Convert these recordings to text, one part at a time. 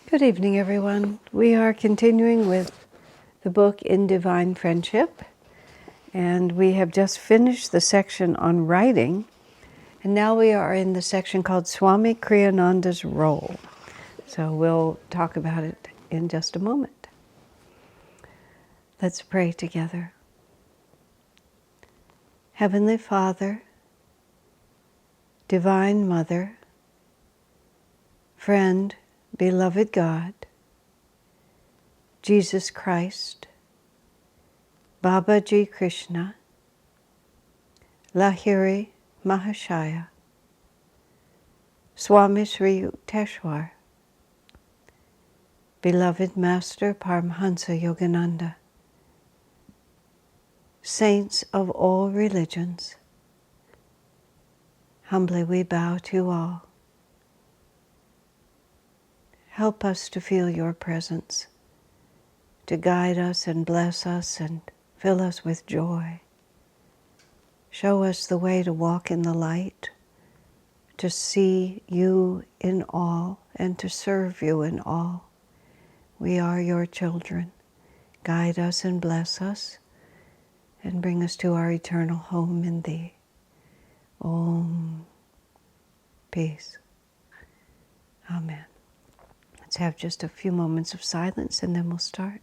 Good evening, everyone. We are continuing with the book In Divine Friendship, and we have just finished the section on writing, and now we are in the section called Swami Kriyananda's Role. So we'll talk about it in just a moment. Let's pray together. Heavenly Father, Divine Mother, Friend, Beloved God, Jesus Christ, Babaji Krishna, Lahiri Mahashaya, Swami Sri Yukteswar, Beloved Master Paramhansa Yogananda, Saints of all religions, humbly we bow to all. Help us to feel your presence, to guide us and bless us and fill us with joy. Show us the way to walk in the light, to see you in all and to serve you in all. We are your children. Guide us and bless us and bring us to our eternal home in thee. Om. Peace. Amen. Let's have just a few moments of silence and then we'll start.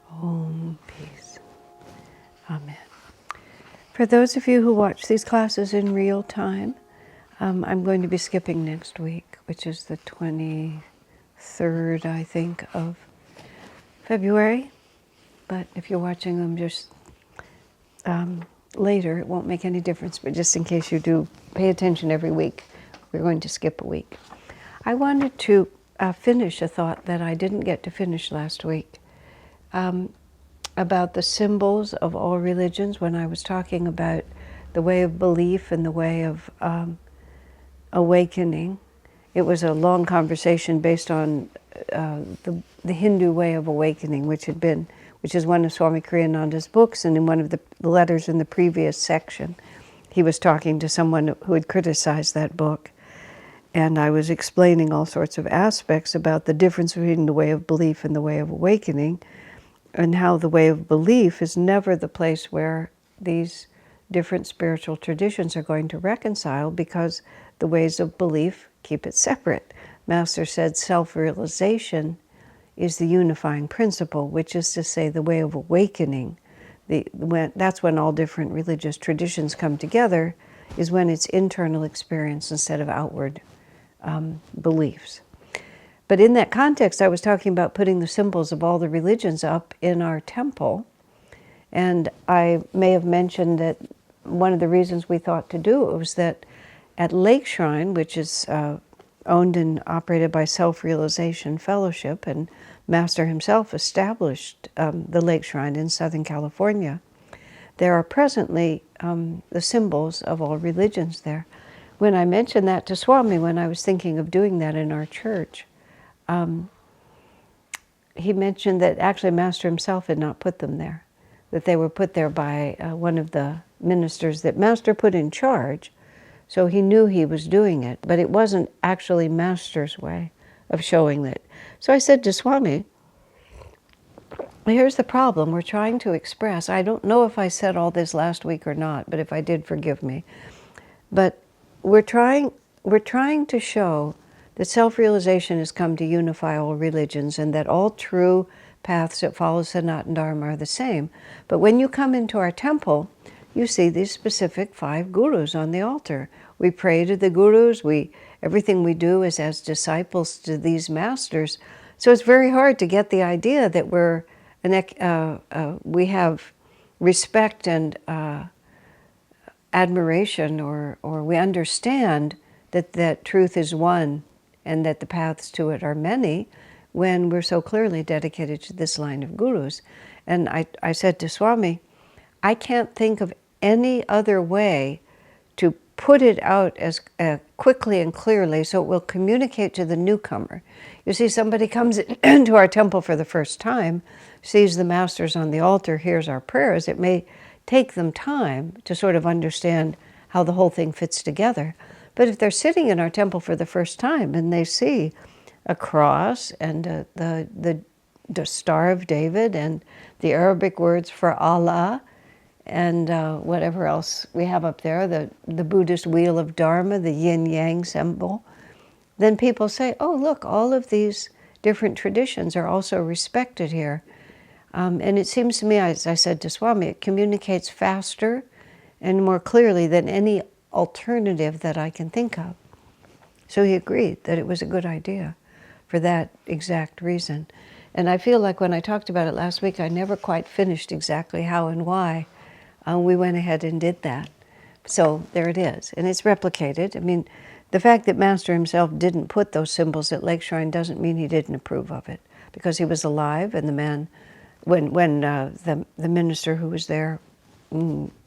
Om. Peace. Amen. For those of you who watch these classes in real time, I'm going to be skipping next week, which is the 23rd, I think, of February. But if you're watching them just later, it won't make any difference. But just in case you do pay attention every week, we're going to skip a week. I wanted to finish a thought that I didn't get to finish last week about the symbols of all religions when I was talking about the way of belief and the way of awakening. It was a long conversation based on the Hindu way of awakening, which is one of Swami Kriyananda's books, and in one of the letters in the previous section, he was talking to someone who had criticized that book. And I was explaining all sorts of aspects about the difference between the way of belief and the way of awakening, and how the way of belief is never the place where these different spiritual traditions are going to reconcile, because the ways of belief keep it separate. Master said self-realization is the unifying principle, which is to say the way of awakening. That's when all different religious traditions come together, is when it's internal experience instead of outward beliefs. But in that context, I was talking about putting the symbols of all the religions up in our temple. And I may have mentioned that one of the reasons we thought to do it was that at Lake Shrine, which is owned and operated by Self-Realization Fellowship, and Master himself established the Lake Shrine in Southern California, there are presently the symbols of all religions there. When I mentioned that to Swami, when I was thinking of doing that in our church, he mentioned that actually Master himself had not put them there, that they were put there by one of the ministers that Master put in charge, so he knew he was doing it, but it wasn't actually Master's way of showing that. So I said to Swami, here's the problem we're trying to express. I don't know if I said all this last week or not, but if I did, forgive me. But we're trying to show that self-realization has come to unify all religions, and that all true paths that follow Sanatana Dharma are the same. But when you come into our temple, you see these specific 5 gurus on the altar. We pray to the gurus. Everything we do is as disciples to these masters. So it's very hard to get the idea that we have respect and admiration, or we understand that truth is one and that the paths to it are many, when we're so clearly dedicated to this line of gurus. And I said to Swami, I can't think of any other way to put it out as quickly and clearly so it will communicate to the newcomer. You see, somebody comes into our temple for the first time, sees the masters on the altar, hears our prayers. It may take them time to sort of understand how the whole thing fits together. But if they're sitting in our temple for the first time and they see a cross and the Star of David and the Arabic words for Allah and whatever else we have up there, the Buddhist wheel of Dharma, the yin-yang symbol, then people say, oh, look, all of these different traditions are also respected here. And it seems to me, as I said to Swami, it communicates faster and more clearly than any alternative that I can think of. So he agreed that it was a good idea for that exact reason. And I feel like when I talked about it last week, I never quite finished exactly how and why we went ahead and did that. So there it is. And it's replicated. I mean, the fact that Master himself didn't put those symbols at Lake Shrine doesn't mean he didn't approve of it, because he was alive, and the man, when the minister who was there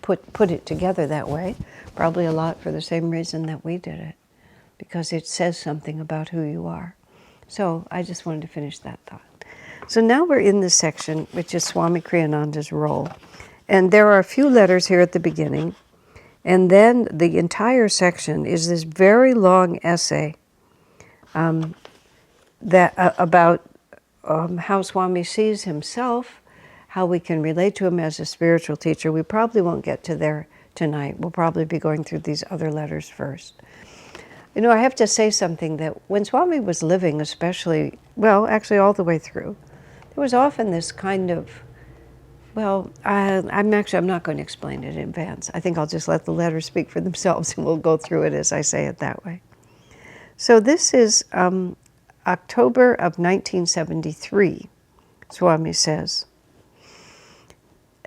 put it together that way, probably a lot for the same reason that we did it, because it says something about who you are. So I just wanted to finish that thought. So now we're in this section, which is Swami Kriyananda's role. And there are a few letters here at the beginning, and then the entire section is this very long essay about how Swami sees himself, how we can relate to him as a spiritual teacher. We probably won't get to there tonight. We'll probably be going through these other letters first. You know, I have to say something that when Swami was living, especially, well, actually all the way through, there was often this kind of, well, I'm not going to explain it in advance. I think I'll just let the letters speak for themselves, and we'll go through it as I say it that way. So this is October of 1973, Swami says.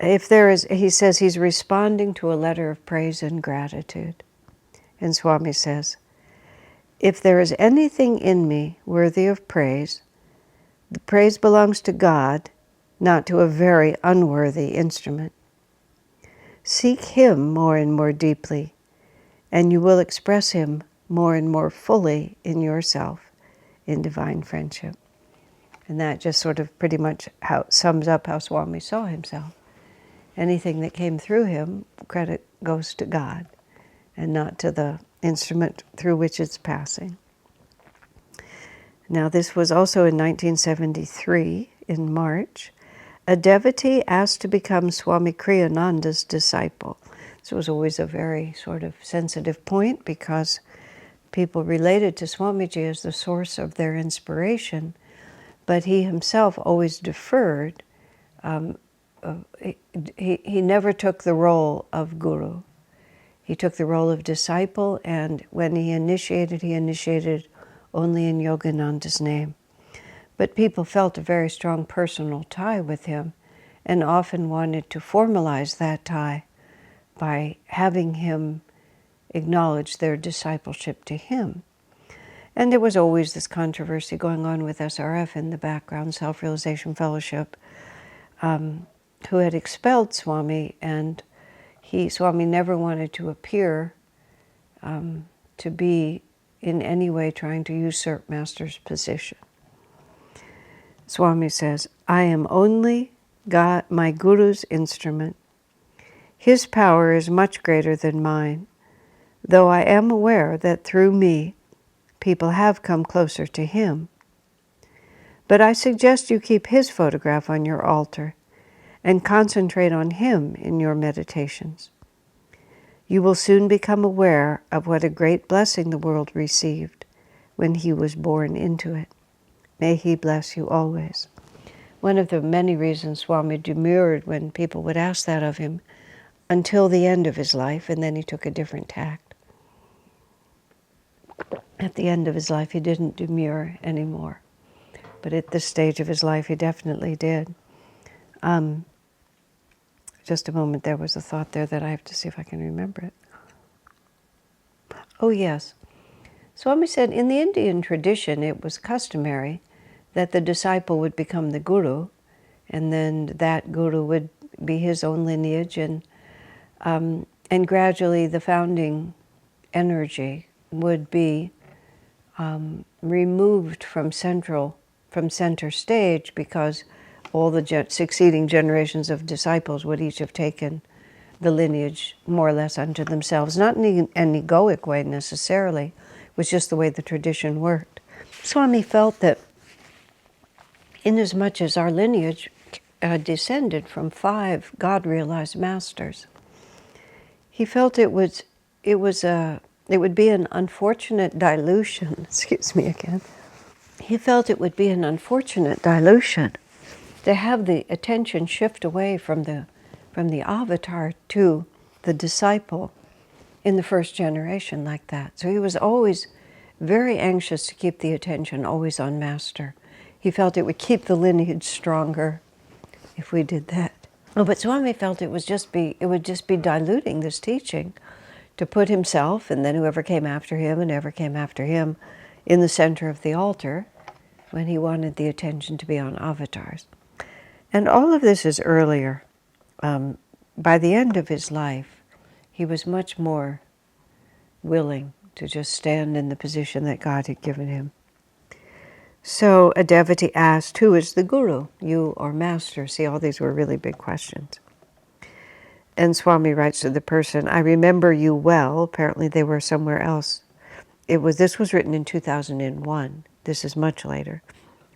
He says he's responding to a letter of praise and gratitude. And Swami says, if there is anything in me worthy of praise, the praise belongs to God, not to a very unworthy instrument. Seek Him more and more deeply, and you will express Him more and more fully in yourself in divine friendship. And that just sort of pretty much sums up how Swami saw himself. Anything that came through him, credit goes to God, and not to the instrument through which it's passing. Now, this was also in 1973, in March. A devotee asked to become Swami Kriyananda's disciple. This was always a very sort of sensitive point, because people related to Swamiji as the source of their inspiration, but he himself always deferred. He never took the role of guru. He took the role of disciple, and when he initiated only in Yogananda's name. But people felt a very strong personal tie with him, and often wanted to formalize that tie by having him acknowledge their discipleship to him. And there was always this controversy going on with SRF in the background, Self-Realization Fellowship, who had expelled Swami, and Swami never wanted to appear to be in any way trying to usurp Master's position. Swami says, I am only God, my Guru's instrument. His power is much greater than mine, though I am aware that through me, people have come closer to him. But I suggest you keep his photograph on your altar and concentrate on him in your meditations. You will soon become aware of what a great blessing the world received when he was born into it. May he bless you always. One of the many reasons Swami demurred when people would ask that of him until the end of his life, and then he took a different tact. At the end of his life, he didn't demur anymore. But at this stage of his life, he definitely did. Just a moment, there was a thought there that I have to see if I can remember it. Oh, yes. Swami said in the Indian tradition, it was customary that the disciple would become the guru, and then that guru would be his own lineage, and gradually the founding energy would be removed from center stage, because all the succeeding generations of disciples would each have taken the lineage more or less unto themselves, not in an egoic way necessarily. It was just the way the tradition worked. Swami felt that inasmuch as our lineage descended from 5 God-realized masters, he felt it would be an unfortunate dilution. Excuse me again. He felt it would be an unfortunate dilution to have the attention shift away from the avatar to the disciple in the first generation like that. So he was always very anxious to keep the attention always on Master. He felt it would keep the lineage stronger if we did that. Oh, but Swami felt it would just be diluting this teaching to put himself and then whoever came after him and ever came after him in the center of the altar when he wanted the attention to be on avatars. And all of this is earlier. By the end of his life, he was much more willing to just stand in the position that God had given him. So a devotee asked, who is the guru, you or master? See, all these were really big questions. And Swami writes to the person, I remember you well. Apparently they were somewhere else. This was written in 2001. This is much later.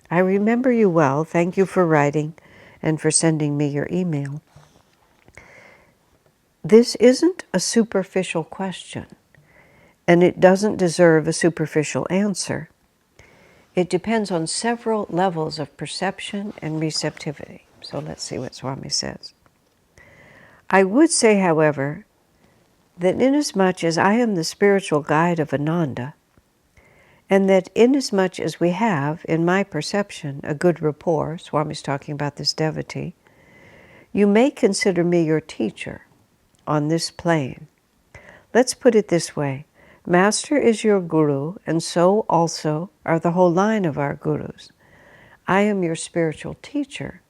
I remember you well. Thank you for writing and for sending me your email. This isn't a superficial question, and it doesn't deserve a superficial answer. It depends on several levels of perception and receptivity. So let's see what Swami says. I would say, however, that inasmuch as I am the spiritual guide of Ananda, and that inasmuch as we have, in my perception, a good rapport, Swami's talking about this devotee, you may consider me your teacher on this plane. Let's put it this way. Master is your guru, and so also are the whole line of our gurus. I am your spiritual teacher,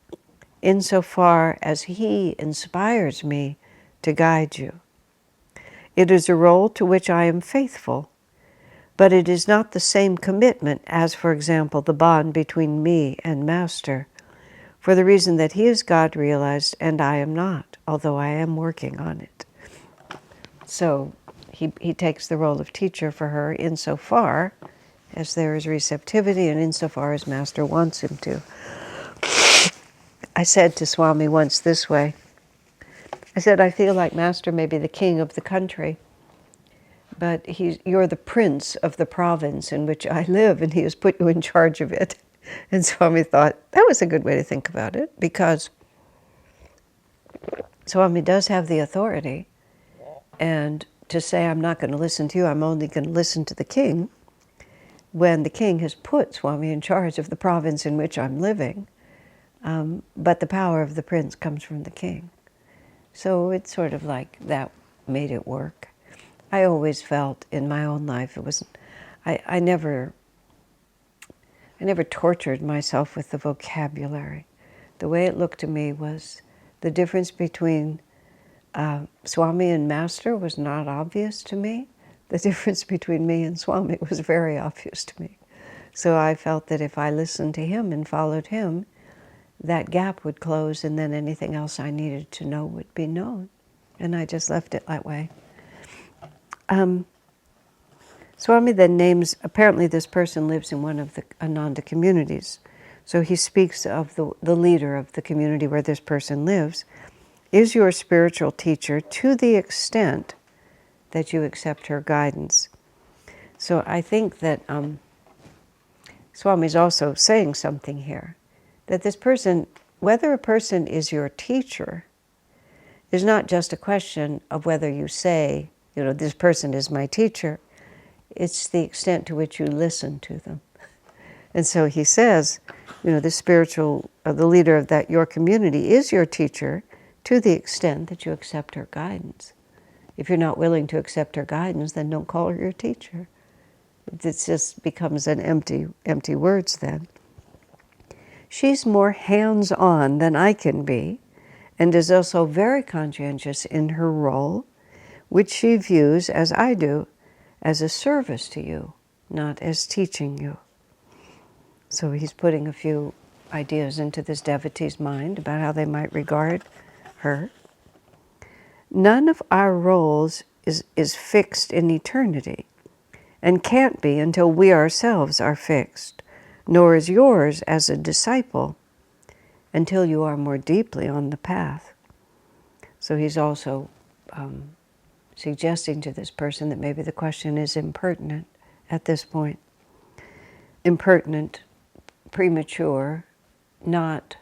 insofar as he inspires me to guide you. It is a role to which I am faithful, but it is not the same commitment as, for example, the bond between me and Master, for the reason that he is God-realized and I am not, although I am working on it. So he takes the role of teacher for her insofar as there is receptivity and insofar as Master wants him to. I said to Swami once this way, I said, I feel like Master may be the king of the country, but you're the prince of the province in which I live, and he has put you in charge of it. And Swami thought, that was a good way to think about it, because Swami does have the authority, and to say, I'm not going to listen to you, I'm only going to listen to the king, when the king has put Swami in charge of the province in which I'm living, but the power of the prince comes from the king. So it's sort of like that made it work. I always felt in my own life, I never tortured myself with the vocabulary. The way it looked to me was the difference between Swami and Master was not obvious to me. The difference between me and Swami was very obvious to me. So I felt that if I listened to him and followed him, that gap would close, and then anything else I needed to know would be known. And I just left it that way. Swami then names, apparently this person lives in one of the Ananda communities. So he speaks of the leader of the community where this person lives, is your spiritual teacher to the extent that you accept her guidance. So I think that Swami's also saying something here, that this person, whether a person is your teacher, is not just a question of whether you say, this person is my teacher. It's the extent to which you listen to them. And so he says, the spiritual, the leader of your community is your teacher to the extent that you accept her guidance. If you're not willing to accept her guidance, then don't call her your teacher. It just becomes an empty words then. She's more hands-on than I can be, and is also very conscientious in her role, which she views, as I do, as a service to you, not as teaching you. So he's putting a few ideas into this devotee's mind about how they might regard her. None of our roles is fixed in eternity, and can't be until we ourselves are fixed, nor is yours as a disciple until you are more deeply on the path. So he's also suggesting to this person that maybe the question is impertinent at this point. Impertinent, premature, not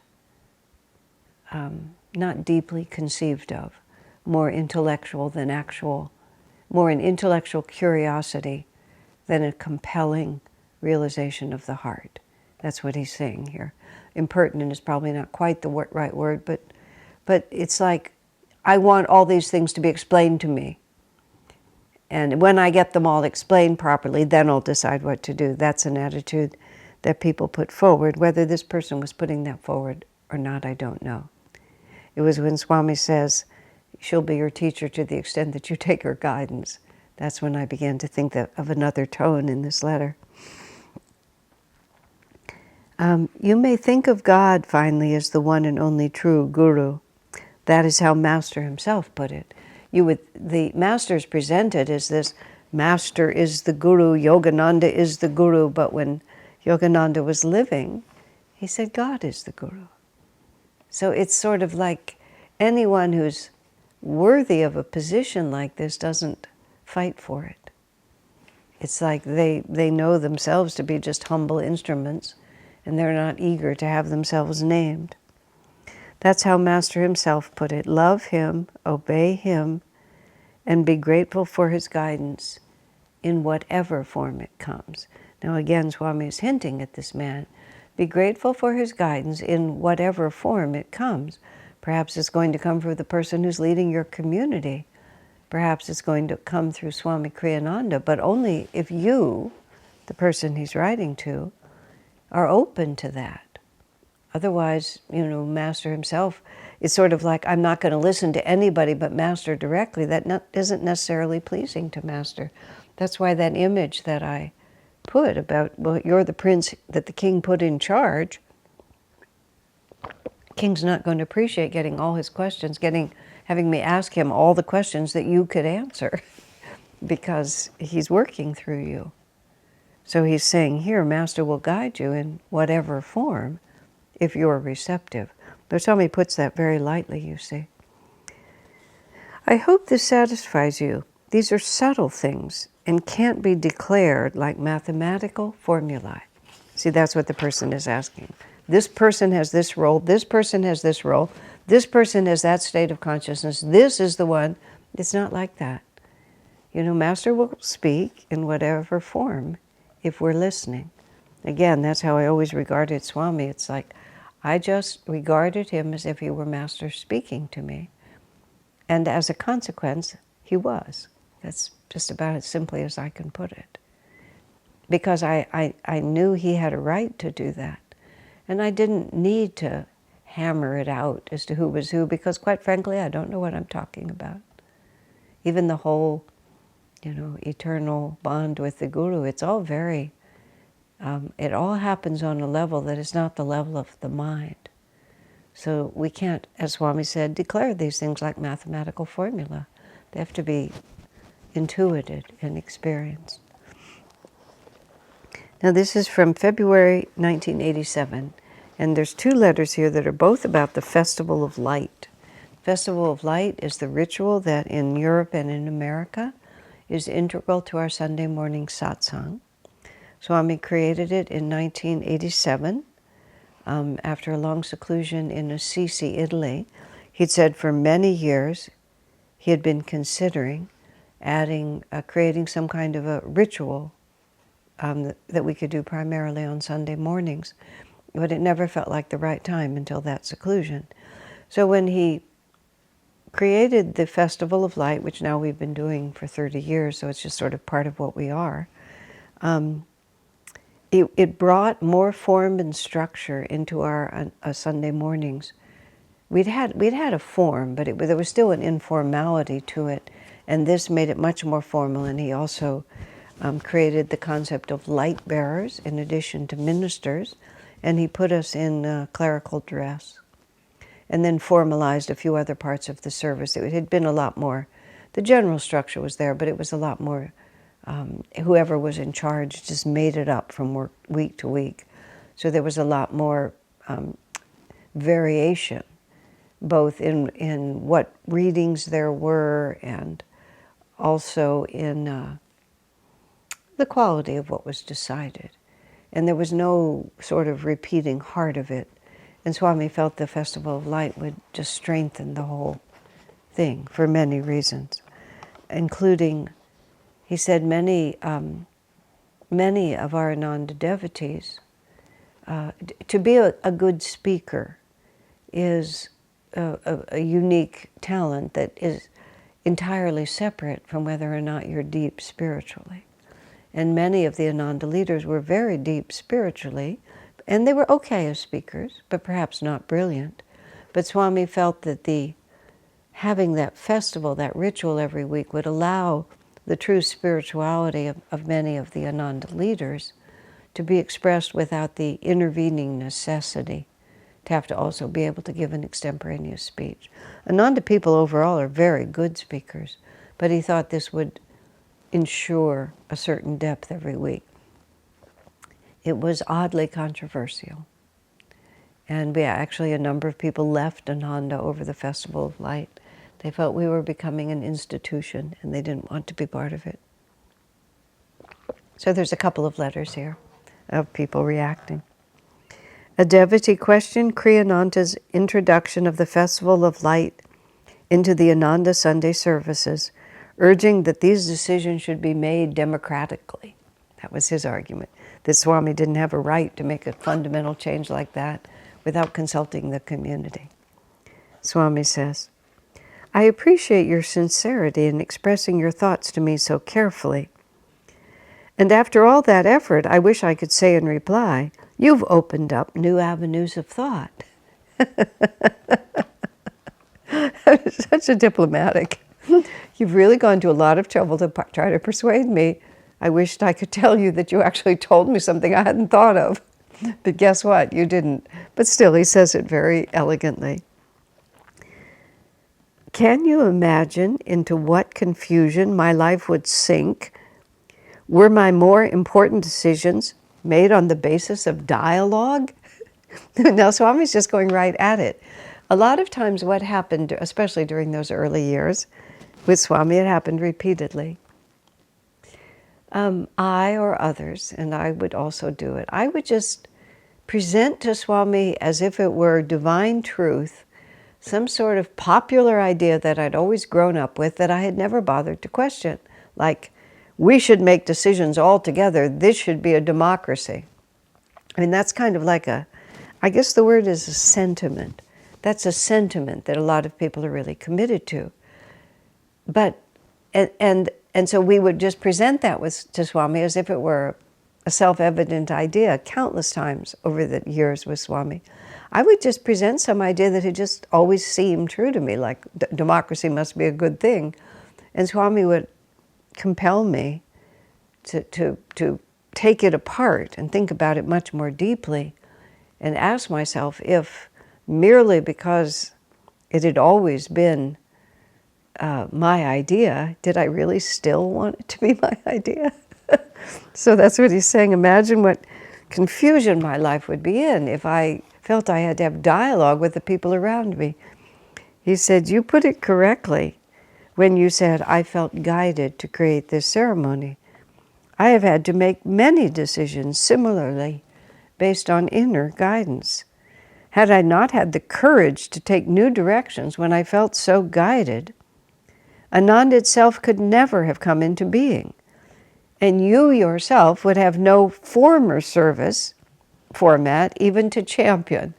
deeply conceived of, more intellectual than actual, more an intellectual curiosity than a compelling realization of the heart. That's what he's saying here. Impertinent is probably not quite the right word, but it's like, I want all these things to be explained to me. And when I get them all explained properly, then I'll decide what to do. That's an attitude that people put forward. Whether this person was putting that forward or not, I don't know. It was when Swami says, she'll be your teacher to the extent that you take her guidance. That's when I began to think of another tone in this letter. You may think of God, finally, as the one and only true Guru. That is how Master himself put it. The Master is presented as this, Master is the Guru, Yogananda is the Guru, but when Yogananda was living, he said God is the Guru. So it's sort of like anyone who's worthy of a position like this doesn't fight for it. It's like they know themselves to be just humble instruments, and they're not eager to have themselves named. That's how Master himself put it. Love him, obey him, and be grateful for his guidance in whatever form it comes. Now again, Swami is hinting at this man. Be grateful for his guidance in whatever form it comes. Perhaps it's going to come from the person who's leading your community. Perhaps it's going to come through Swami Kriyananda, but only if you, the person he's writing to, are open to that. Otherwise, Master himself is sort of like, I'm not going to listen to anybody but Master directly. That isn't necessarily pleasing to Master. That's why that image that I put about, well, you're the prince that the king put in charge. King's not going to appreciate getting all his questions, having me ask him all the questions that you could answer because he's working through you. So he's saying here, Master will guide you in whatever form if you're receptive. But Swami puts that very lightly, you see. I hope this satisfies you. These are subtle things and can't be declared like mathematical formulae. See, that's what the person is asking. This person has this role, this person has this role, this person has that state of consciousness, this is the one. It's not like that. Master will speak in whatever form if we're listening. Again, that's how I always regarded Swami. It's like, I just regarded him as if he were Master speaking to me. And as a consequence, he was. That's just about as simply as I can put it. Because I knew he had a right to do that. And I didn't need to hammer it out as to who was who, because quite frankly, I don't know what I'm talking about. Even the whole, eternal bond with the Guru, it's all very, it all happens on a level that is not the level of the mind. So we can't, as Swami said, declare these things like mathematical formula. They have to be intuited and experienced. Now this is from February 1987, and there's two letters here that are both about the Festival of Light. Festival of Light is the ritual that in Europe and in America is integral to our Sunday morning satsang. Swami created it in 1987 after a long seclusion in Assisi, Italy. He'd said for many years he had been considering creating some kind of a ritual that we could do primarily on Sunday mornings, but it never felt like the right time until that seclusion. So when he created the Festival of Light, which now we've been doing for 30 years, so it's just sort of part of what we are, it brought more form and structure into our Sunday mornings. We'd had a form, but there was still an informality to it, and this made it much more formal. And he also created the concept of light bearers in addition to ministers, and he put us in clerical dress. and then formalized a few other parts of the service. It had been a lot more, the general structure was there, but it was a lot more, whoever was in charge just made it up from week to week. So there was a lot more variation, both in what readings there were and also in the quality of what was decided. And there was no sort of repeating heart of it. And Swami felt the Festival of Light would just strengthen the whole thing for many reasons, including, he said, many of our Ananda devotees, to be a good speaker is a unique talent that is entirely separate from whether or not you're deep spiritually. And many of the Ananda leaders were very deep spiritually, and they were okay as speakers, but perhaps not brilliant. But Swami felt that having that festival, that ritual every week, would allow the true spirituality of many of the Ananda leaders to be expressed without the intervening necessity to have to also be able to give an extemporaneous speech. Ananda people overall are very good speakers, but he thought this would ensure a certain depth every week. It was oddly controversial. And actually a number of people left Ananda over the Festival of Light. They felt we were becoming an institution and they didn't want to be part of it. So there's a couple of letters here of people reacting. A devotee questioned Kriyananda's introduction of the Festival of Light into the Ananda Sunday services, urging that these decisions should be made democratically. That was his argument, that Swami didn't have a right to make a fundamental change like that without consulting the community. Swami says, I appreciate your sincerity in expressing your thoughts to me so carefully. And after all that effort, I wish I could say in reply, you've opened up new avenues of thought. Such a diplomatic. You've really gone to a lot of trouble to try to persuade me. I wished I could tell you that you actually told me something I hadn't thought of. But guess what? You didn't. But still, he says it very elegantly. Can you imagine into what confusion my life would sink were my more important decisions made on the basis of dialogue? Now, Swami's just going right at it. A lot of times what happened, especially during those early years, with Swami, it happened repeatedly. I or others, and I would also do it, I would just present to Swami as if it were divine truth, some sort of popular idea that I'd always grown up with that I had never bothered to question. Like, we should make decisions all together. This should be a democracy. I mean, that's kind of like I guess the word is a sentiment. That's a sentiment that a lot of people are really committed to. But, and so we would just present that to Swami as if it were a self-evident idea countless times over the years with Swami. I would just present some idea that had just always seemed true to me, like democracy must be a good thing. And Swami would compel me to take it apart and think about it much more deeply and ask myself if merely because it had always been my idea, did I really still want it to be my idea? So that's what he's saying. Imagine what confusion my life would be in if I felt I had to have dialogue with the people around me. He said, you put it correctly when you said, I felt guided to create this ceremony. I have had to make many decisions similarly based on inner guidance. Had I not had the courage to take new directions when I felt so guided, Ananda itself could never have come into being. And you yourself would have no former service format even to champion.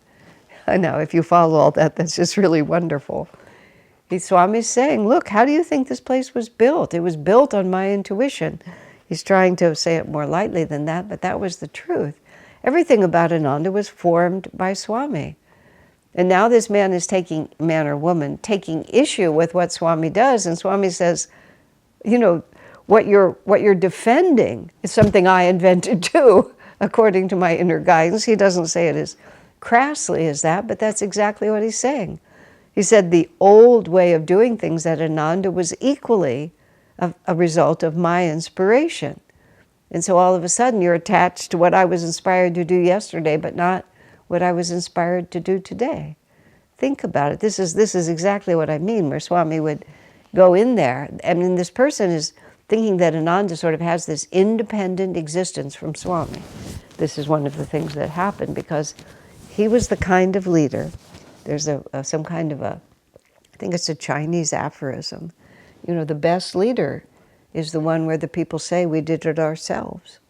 I know, if you follow all that, that's just really wonderful. Swami's saying, look, how do you think this place was built? It was built on my intuition. He's trying to say it more lightly than that, but that was the truth. Everything about Ananda was formed by Swami. And now this man or woman, taking issue with what Swami does, and Swami says, you know, what you're defending is something I invented too, according to my inner guidance. He doesn't say it as crassly as that, but that's exactly what he's saying. He said the old way of doing things at Ananda was equally a result of my inspiration. And so all of a sudden you're attached to what I was inspired to do yesterday, but not what I was inspired to do today. Think about it. This is exactly what I mean, where Swami would go in there. I mean, this person is thinking that Ananda sort of has this independent existence from Swami. This is one of the things that happened because he was the kind of leader. There's some kind of I think it's a Chinese aphorism. You know, the best leader is the one where the people say we did it ourselves.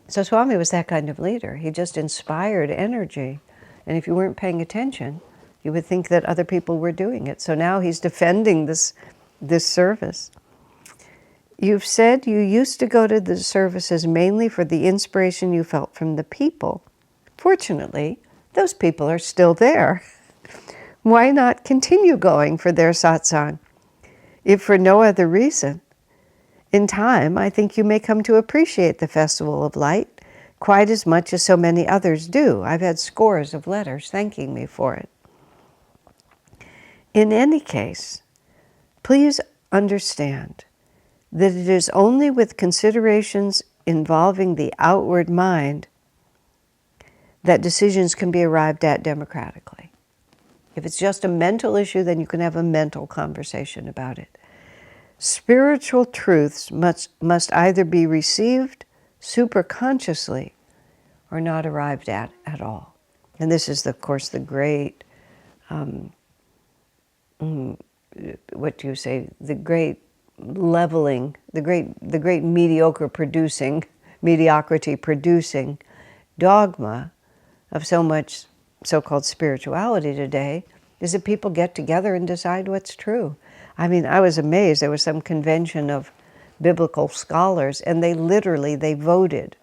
So Swami was that kind of leader. He just inspired energy. And if you weren't paying attention, you would think that other people were doing it. So now he's defending this service. You've said you used to go to the services mainly for the inspiration you felt from the people. Fortunately, those people are still there. Why not continue going for their satsang, if for no other reason? In time, I think you may come to appreciate the Festival of Light quite as much as so many others do. I've had scores of letters thanking me for it. In any case, please understand that it is only with considerations involving the outward mind that decisions can be arrived at democratically. If it's just a mental issue, then you can have a mental conversation about it. Spiritual truths must either be received superconsciously or not arrived at all. And this is, of course, the great, what do you say, the great leveling, the great mediocrity producing dogma of so much so-called spirituality today is that people get together and decide what's true. I mean, I was amazed. There was some convention of biblical scholars, and they voted.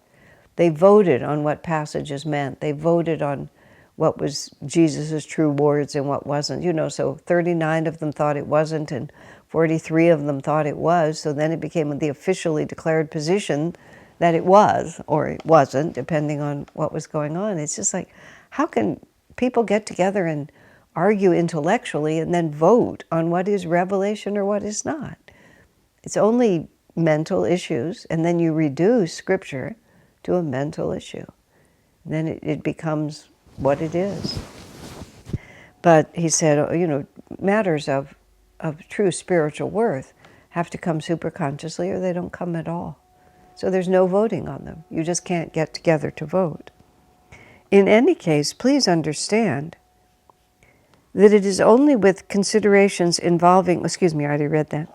They voted on what passages meant. They voted on what was Jesus' true words and what wasn't. You know, so 39 of them thought it wasn't, and 43 of them thought it was. So then it became the officially declared position that it was, or it wasn't, depending on what was going on. It's just like, how can people get together and argue intellectually and then vote on what is revelation or what is not? It's only mental issues, and then you reduce Scripture to a mental issue. And then it becomes what it is. But he said, you know, matters of true spiritual worth have to come superconsciously or they don't come at all. So there's no voting on them. You just can't get together to vote. In any case, please understand that it is only with considerations involving, excuse me, I already read that.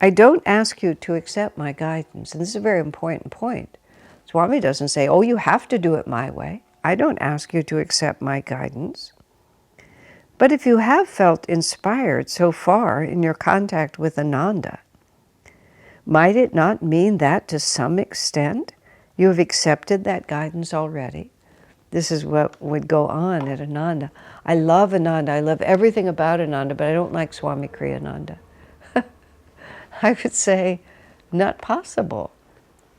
I don't ask you to accept my guidance. And this is a very important point. Swami doesn't say, oh, you have to do it my way. I don't ask you to accept my guidance. But if you have felt inspired so far in your contact with Ananda, might it not mean that to some extent you have accepted that guidance already? This is what would go on at Ananda. I love Ananda. I love everything about Ananda, but I don't like Swami Kriyananda. I would say, not possible.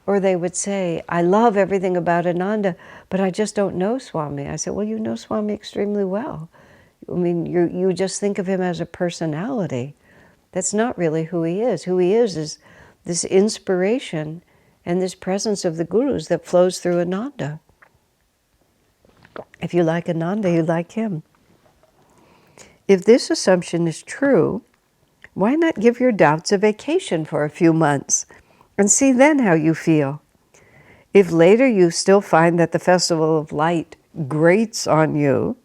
Or they would say, I love everything about Ananda, but I just don't know Swami. I said, well, you know Swami extremely well. I mean, you just think of him as a personality. That's not really who he is. Who he is this inspiration and this presence of the gurus that flows through Ananda. If you like Ananda, you like him. If this assumption is true, why not give your doubts a vacation for a few months and see then how you feel? If later you still find that the Festival of Light grates on you,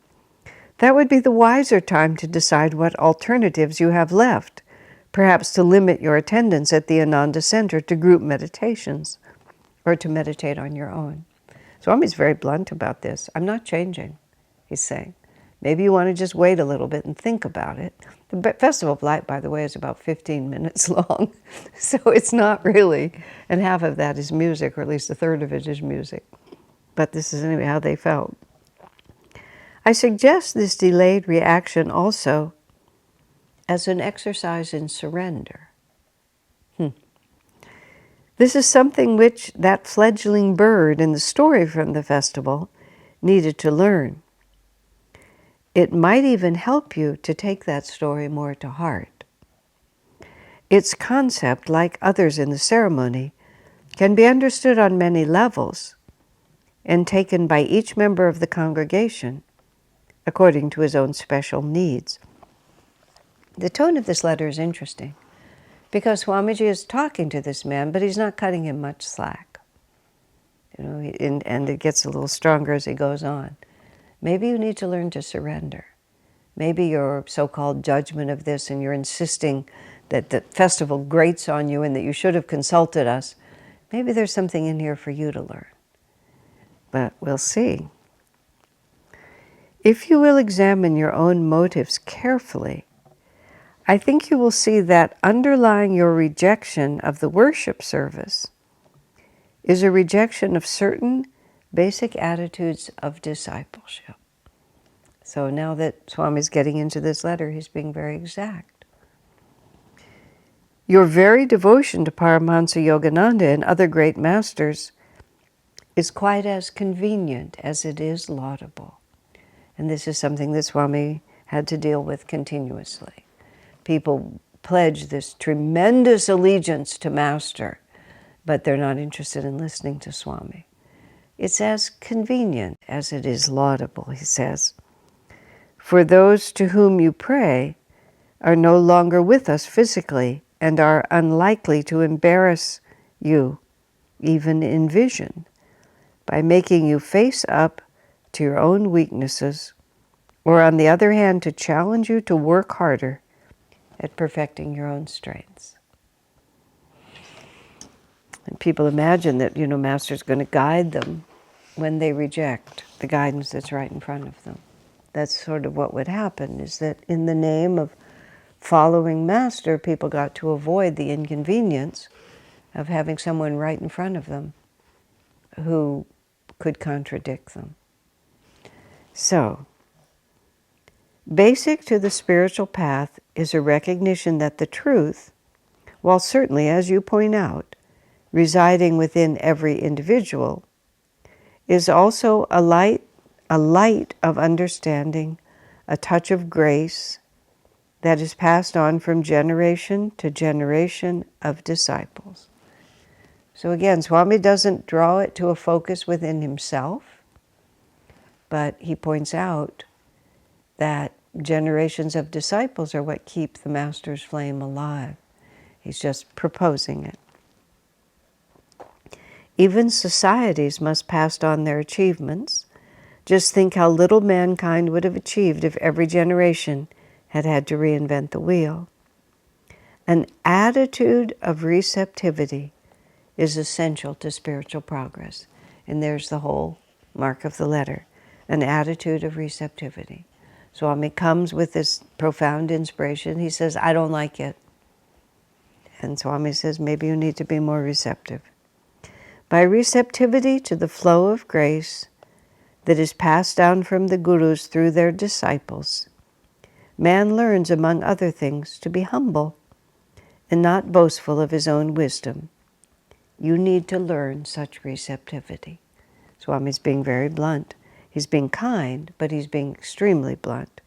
that would be the wiser time to decide what alternatives you have left, perhaps to limit your attendance at the Ananda Center to group meditations or to meditate on your own. Swami's very blunt about this. I'm not changing, he's saying. Maybe you want to just wait a little bit and think about it. The Festival of Light, by the way, is about 15 minutes long, so it's not really, and half of that is music, or at least a third of it is music. But this is anyway how they felt. I suggest this delayed reaction also as an exercise in surrender. This is something which that fledgling bird in the story from the festival needed to learn. It might even help you to take that story more to heart. Its concept, like others in the ceremony, can be understood on many levels and taken by each member of the congregation according to his own special needs. The tone of this letter is interesting because Swamiji is talking to this man, but he's not cutting him much slack. And it gets a little stronger as he goes on. Maybe you need to learn to surrender. Maybe your so-called judgment of this and you're insisting that the festival grates on you and that you should have consulted us. Maybe there's something in here for you to learn. But we'll see. If you will examine your own motives carefully, I think you will see that underlying your rejection of the worship service is a rejection of certain basic attitudes of discipleship. So now that Swami's getting into this letter, he's being very exact. Your very devotion to Paramhansa Yogananda and other great masters is quite as convenient as it is laudable. And this is something that Swami had to deal with continuously. People pledge this tremendous allegiance to Master, but they're not interested in listening to Swami. It's as convenient as it is laudable, he says. For those to whom you pray are no longer with us physically and are unlikely to embarrass you, even in vision, by making you face up to your own weaknesses, or on the other hand, to challenge you to work harder at perfecting your own strengths. And people imagine that, Master's going to guide them when they reject the guidance that's right in front of them. That's sort of what would happen, is that in the name of following Master, people got to avoid the inconvenience of having someone right in front of them who could contradict them. So, basic to the spiritual path is a recognition that the truth, while certainly, as you point out, residing within every individual, is also a light of understanding, a touch of grace that is passed on from generation to generation of disciples. So again, Swami doesn't draw it to a focus within himself, but he points out that generations of disciples are what keep the Master's flame alive. He's just proposing it. Even societies must pass on their achievements. Just think how little mankind would have achieved if every generation had to reinvent the wheel. An attitude of receptivity is essential to spiritual progress. And there's the whole mark of the letter, an attitude of receptivity. Swami comes with this profound inspiration. He says, I don't like it. And Swami says, maybe you need to be more receptive. By receptivity to the flow of grace that is passed down from the gurus through their disciples, man learns, among other things, to be humble and not boastful of his own wisdom. You need to learn such receptivity. Swami's being very blunt. He's being kind, but he's being extremely blunt.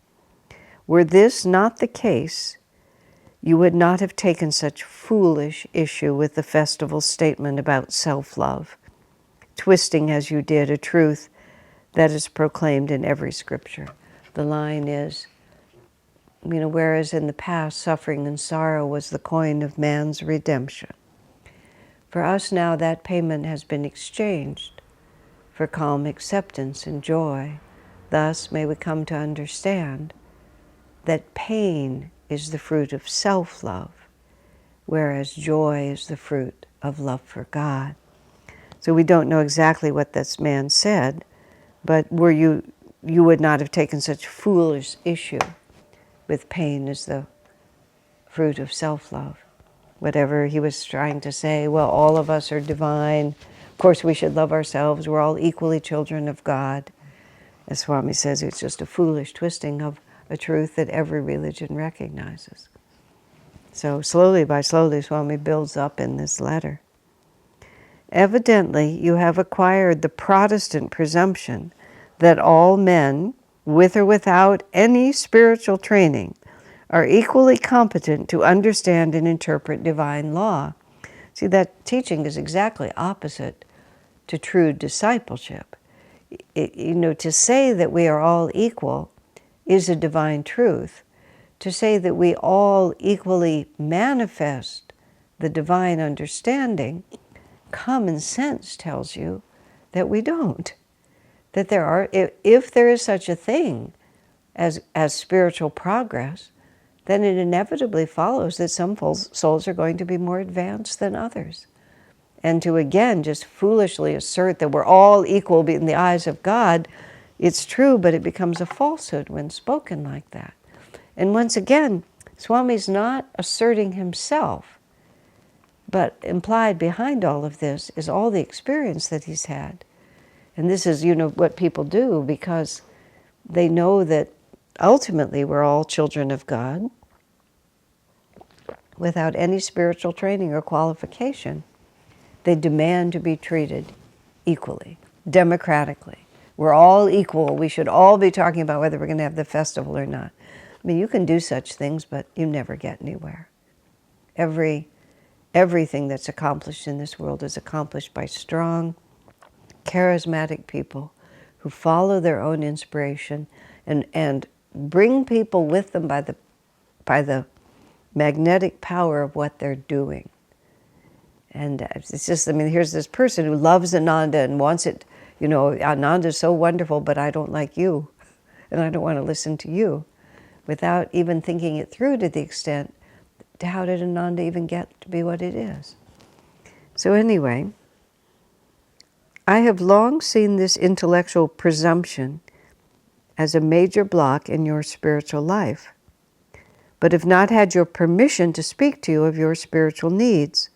Were this not the case, you would not have taken such foolish issue with the festival statement about self-love, twisting as you did a truth that is proclaimed in every scripture. The line is, whereas in the past suffering and sorrow was the coin of man's redemption. For us now that payment has been exchanged for calm acceptance and joy. Thus may we come to understand that pain is the fruit of self-love, whereas joy is the fruit of love for God. So we don't know exactly what this man said, but you would not have taken such foolish issue with pain as the fruit of self-love. Whatever he was trying to say, well, all of us are divine. Of course, we should love ourselves. We're all equally children of God. As Swami says, it's just a foolish twisting of a truth that every religion recognizes. So slowly by slowly, Swami builds up in this letter. Evidently, you have acquired the Protestant presumption that all men, with or without any spiritual training, are equally competent to understand and interpret divine law. See, that teaching is exactly opposite to true discipleship. To say that we are all equal is a divine truth. To say that we all equally manifest the divine understanding, common sense tells you that we don't. That there are, if there is such a thing as spiritual progress, then it inevitably follows that some souls are going to be more advanced than others. And to again just foolishly assert that we're all equal in the eyes of God, it's true, but it becomes a falsehood when spoken like that. And once again, Swami's not asserting himself, but implied behind all of this is all the experience that he's had. And this is, what people do because they know that ultimately we're all children of God without any spiritual training or qualification. They demand to be treated equally, democratically. We're all equal. We should all be talking about whether we're going to have the festival or not. I mean, you can do such things, but you never get anywhere. Everything that's accomplished in this world is accomplished by strong, charismatic people who follow their own inspiration and bring people with them by the magnetic power of what they're doing. And it's just, here's this person who loves Ananda and wants it, Ananda is so wonderful, but I don't like you, and I don't want to listen to you, without even thinking it through to the extent, how did Ananda even get to be what it is? So anyway, I have long seen this intellectual presumption as a major block in your spiritual life, but have not had your permission to speak to you of your spiritual needs.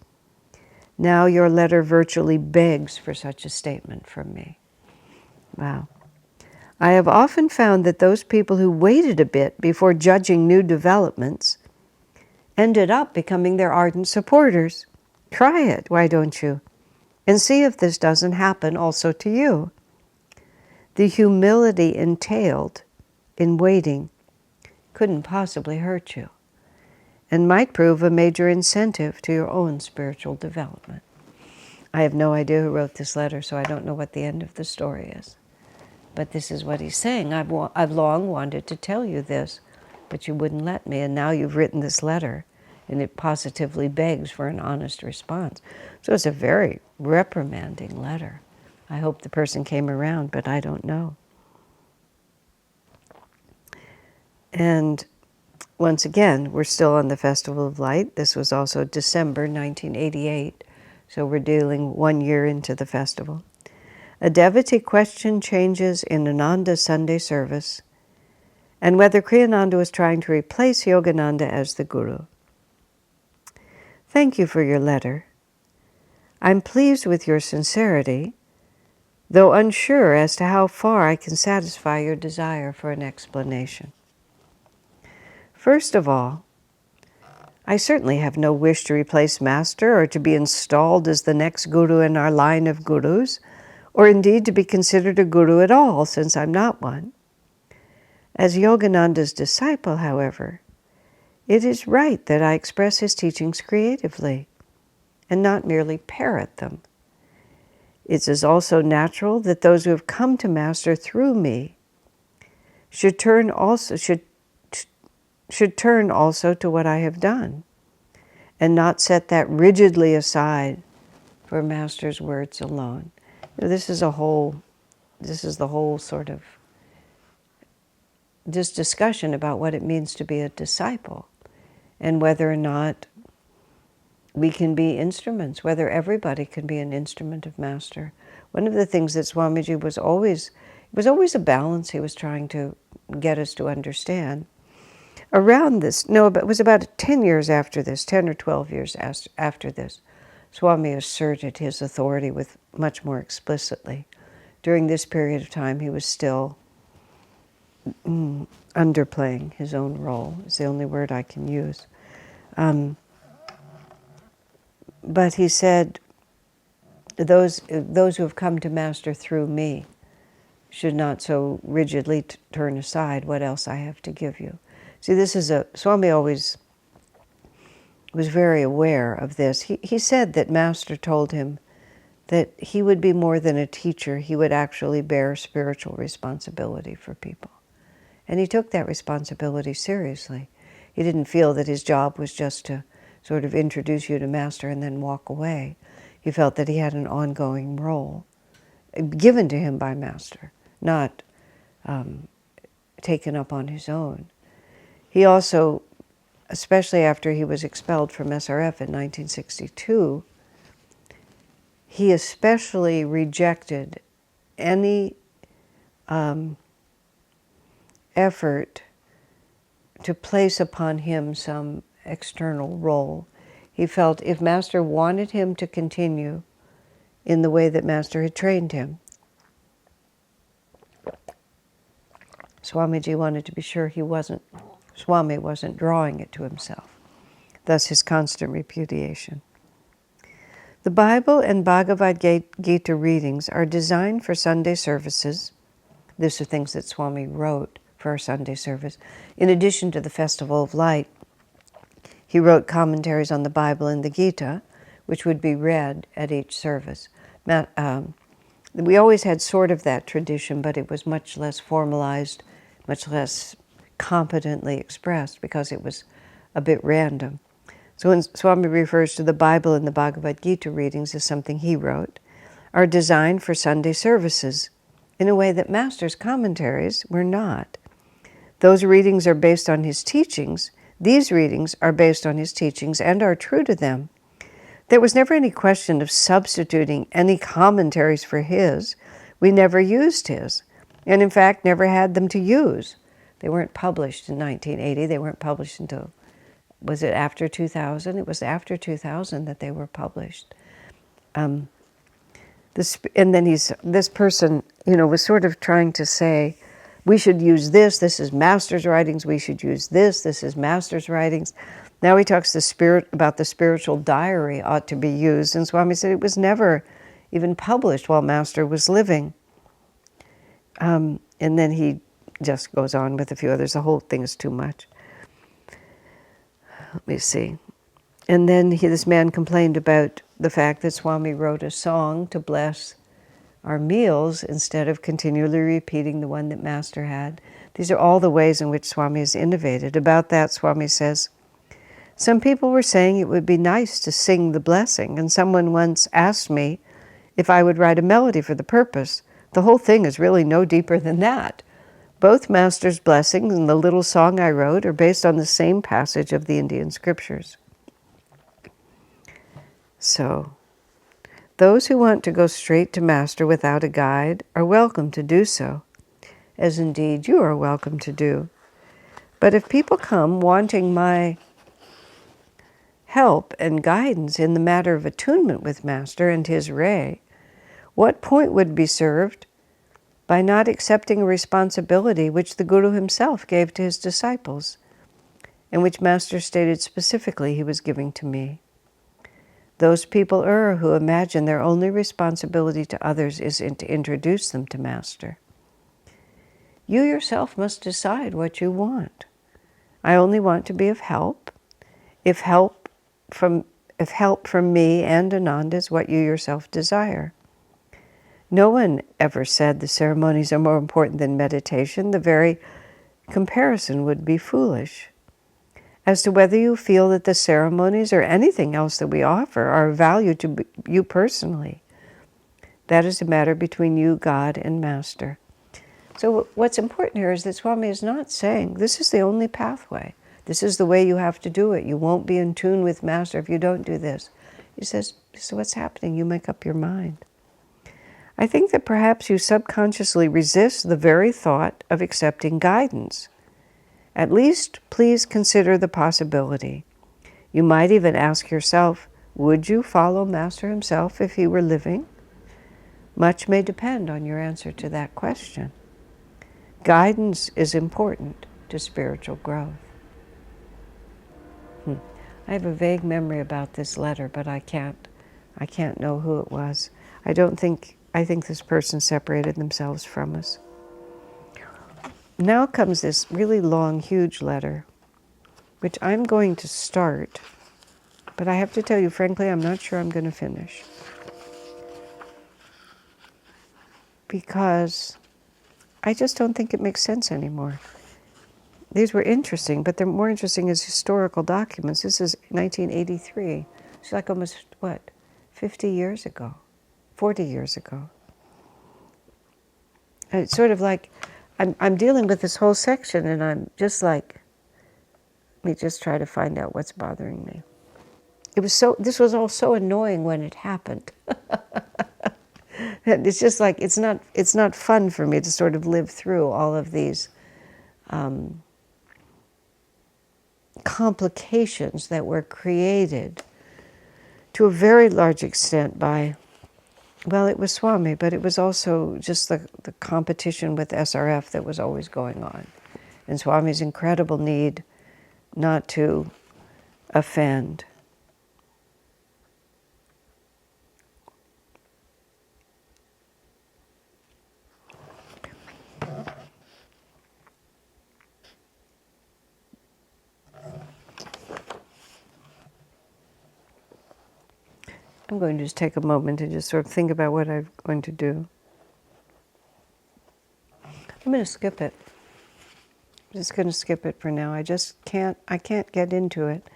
Now your letter virtually begs for such a statement from me. Wow. I have often found that those people who waited a bit before judging new developments ended up becoming their ardent supporters. Try it, why don't you? And see if this doesn't happen also to you. The humility entailed in waiting couldn't possibly hurt you, and might prove a major incentive to your own spiritual development. I have no idea who wrote this letter, so I don't know what the end of the story is. But this is what he's saying. I've long wanted to tell you this, but you wouldn't let me, and now you've written this letter, and it positively begs for an honest response. So it's a very reprimanding letter. I hope the person came around, but I don't know. And once again, we're still on the Festival of Light. This was also December 1988, so we're dealing 1 year into the festival. A devotee questioned changes in Ananda's Sunday service and whether Kriyananda was trying to replace Yogananda as the Guru. Thank you for your letter. I'm pleased with your sincerity, though unsure as to how far I can satisfy your desire for an explanation. First of all, I certainly have no wish to replace Master or to be installed as the next Guru in our line of Gurus, or indeed to be considered a Guru at all, since I'm not one. As Yogananda's disciple, however, it is right that I express his teachings creatively and not merely parrot them. It is also natural that those who have come to Master through me should turn also to what I have done, and not set that rigidly aside for Master's words alone. This is the whole sort of this discussion about what it means to be a disciple, and whether or not we can be instruments, whether everybody can be an instrument of Master. One of the things that Swamiji was always a balance he was trying to get us to understand. Around this, it was about 10 years after this, 10 or 12 years after this, Swami asserted his authority with much more explicitly. During this period of time, he was still underplaying his own role, is the only word I can use. But he said, those who have come to Master through me should not so rigidly turn aside what else I have to give you. See, this is Swami always was very aware of this. He said that Master told him that he would be more than a teacher, he would actually bear spiritual responsibility for people. And he took that responsibility seriously. He didn't feel that his job was just to sort of introduce you to Master and then walk away. He felt that he had an ongoing role given to him by Master, not taken up on his own. He also, especially after he was expelled from SRF in 1962, he especially rejected any effort to place upon him some external role. He felt if Master wanted him to continue in the way that Master had trained him, Swamiji wanted to be sure Swami wasn't drawing it to himself. Thus his constant repudiation. The Bible and Bhagavad Gita readings are designed for Sunday services. These are things that Swami wrote for our Sunday service. In addition to the Festival of Light, he wrote commentaries on the Bible and the Gita, which would be read at each service. We always had sort of that tradition, but it was much less formalized, much less competently expressed because it was a bit random. So when Swami refers to the Bible and the Bhagavad Gita readings as something he wrote, are designed for Sunday services in a way that Master's commentaries were not. Those readings are based on his teachings. These readings are based on his teachings and are true to them. There was never any question of substituting any commentaries for his. We never used his, and in fact never had them to use. They weren't published in 1980. They weren't published until, was it after 2000? It was after 2000 that they were published. And then this person, was sort of trying to say, we should use this is Master's writings, we should use this is Master's writings. Now he talks about the spiritual diary ought to be used, and Swami said it was never even published while Master was living. And then he just goes on with a few others. The whole thing is too much. Let me see. And then this man complained about the fact that Swami wrote a song to bless our meals instead of continually repeating the one that Master had. These are all the ways in which Swami has innovated. About that, Swami says, some people were saying it would be nice to sing the blessing, and someone once asked me if I would write a melody for the purpose. The whole thing is really no deeper than that. Both Master's blessings and the little song I wrote are based on the same passage of the Indian scriptures. So, those who want to go straight to Master without a guide are welcome to do so, as indeed you are welcome to do. But if people come wanting my help and guidance in the matter of attunement with Master and his ray, what point would be served by not accepting a responsibility which the Guru himself gave to his disciples, and which Master stated specifically he was giving to me? Those people err who imagine their only responsibility to others is to introduce them to Master. You yourself must decide what you want. I only want to be of help. If help from me and Ananda is what you yourself desire. No one ever said the ceremonies are more important than meditation. The very comparison would be foolish. As to whether you feel that the ceremonies or anything else that we offer are of value to you personally, that is a matter between you, God, and Master. So what's important here is that Swami is not saying this is the only pathway. This is the way you have to do it. You won't be in tune with Master if you don't do this. He says, this is what's happening. You make up your mind. I think that perhaps you subconsciously resist the very thought of accepting guidance. At least, please consider the possibility. You might even ask yourself, would you follow Master himself if he were living? Much may depend on your answer to that question. Guidance is important to spiritual growth. I have a vague memory about this letter, but I can't know who it was. I don't think I think this person separated themselves from us. Now comes this really long, huge letter, which I'm going to start, but I have to tell you, frankly, I'm not sure I'm going to finish. Because I just don't think it makes sense anymore. These were interesting, but they're more interesting as historical documents. This is 1983. It's like almost, 50 years ago, 40 years ago. And it's sort of like, I'm dealing with this whole section and I'm just like, let me just try to find out what's bothering me. This was all so annoying when it happened. It's just like, it's not fun for me to sort of live through all of these complications that were created to a very large extent by, well, it was Swami, but it was also just the competition with SRF that was always going on. And Swami's incredible need not to offend. I'm going to just take a moment and just sort of think about what I'm going to do. I'm going to skip it. I'm just going to skip it for now. I can't get into it.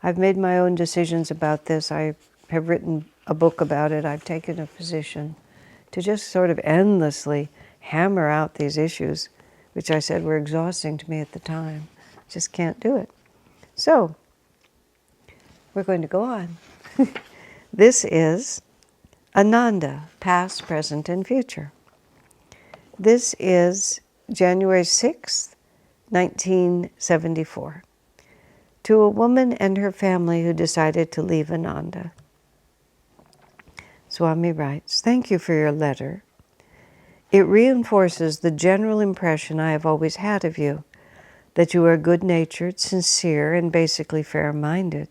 I've made my own decisions about this. I have written a book about it. I've taken a position to just sort of endlessly hammer out these issues, which I said were exhausting to me at the time. Just can't do it. So, we're going to go on. This is Ananda, past, present, and future. This is January 6th, 1974. To a woman and her family who decided to leave Ananda. Swami writes, "Thank you for your letter. It reinforces the general impression I have always had of you, that you are good-natured, sincere, and basically fair-minded.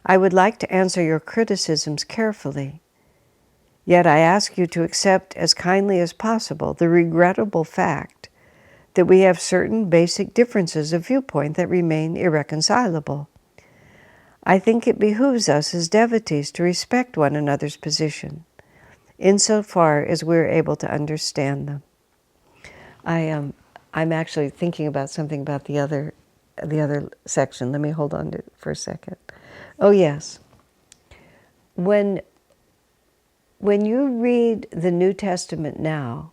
I would like to answer your criticisms carefully, yet I ask you to accept as kindly as possible the regrettable fact that we have certain basic differences of viewpoint that remain irreconcilable. I think it behooves us as devotees to respect one another's position, insofar as we're able to understand them." I'm actually thinking about something about the other section. Let me hold on to it for a second. Oh yes. When you read the New Testament now,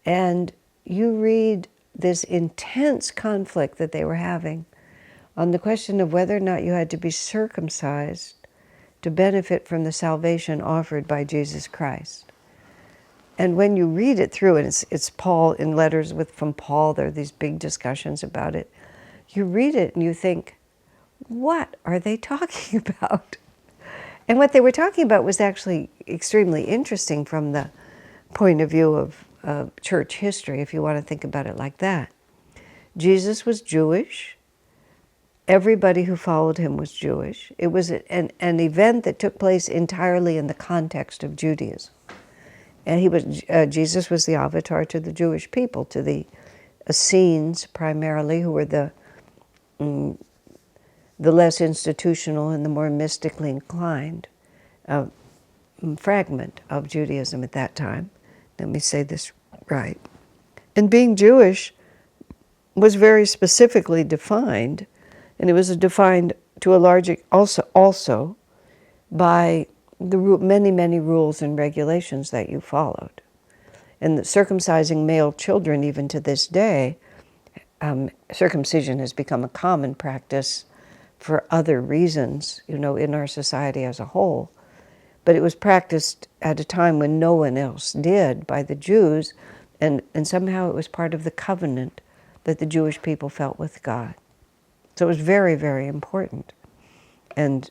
and you read this intense conflict that they were having on the question of whether or not you had to be circumcised to benefit from the salvation offered by Jesus Christ. And when you read it through, and it's Paul in letters from Paul, there are these big discussions about it. You read it and you think, what are they talking about? And what they were talking about was actually extremely interesting from the point of view of church history, if you want to think about it like that. Jesus was Jewish. Everybody who followed him was Jewish. It was an event that took place entirely in the context of Judaism. And Jesus was the avatar to the Jewish people, to the Essenes primarily, who were the less institutional and the more mystically inclined fragment of Judaism at that time. Let me say this right. And being Jewish was very specifically defined, and it was defined to a large also by the many rules and regulations that you followed. And the circumcising male children, even to this day, circumcision has become a common practice for other reasons, in our society as a whole. But it was practiced at a time when no one else did by the Jews, and somehow it was part of the covenant that the Jewish people felt with God. So it was very, very important. And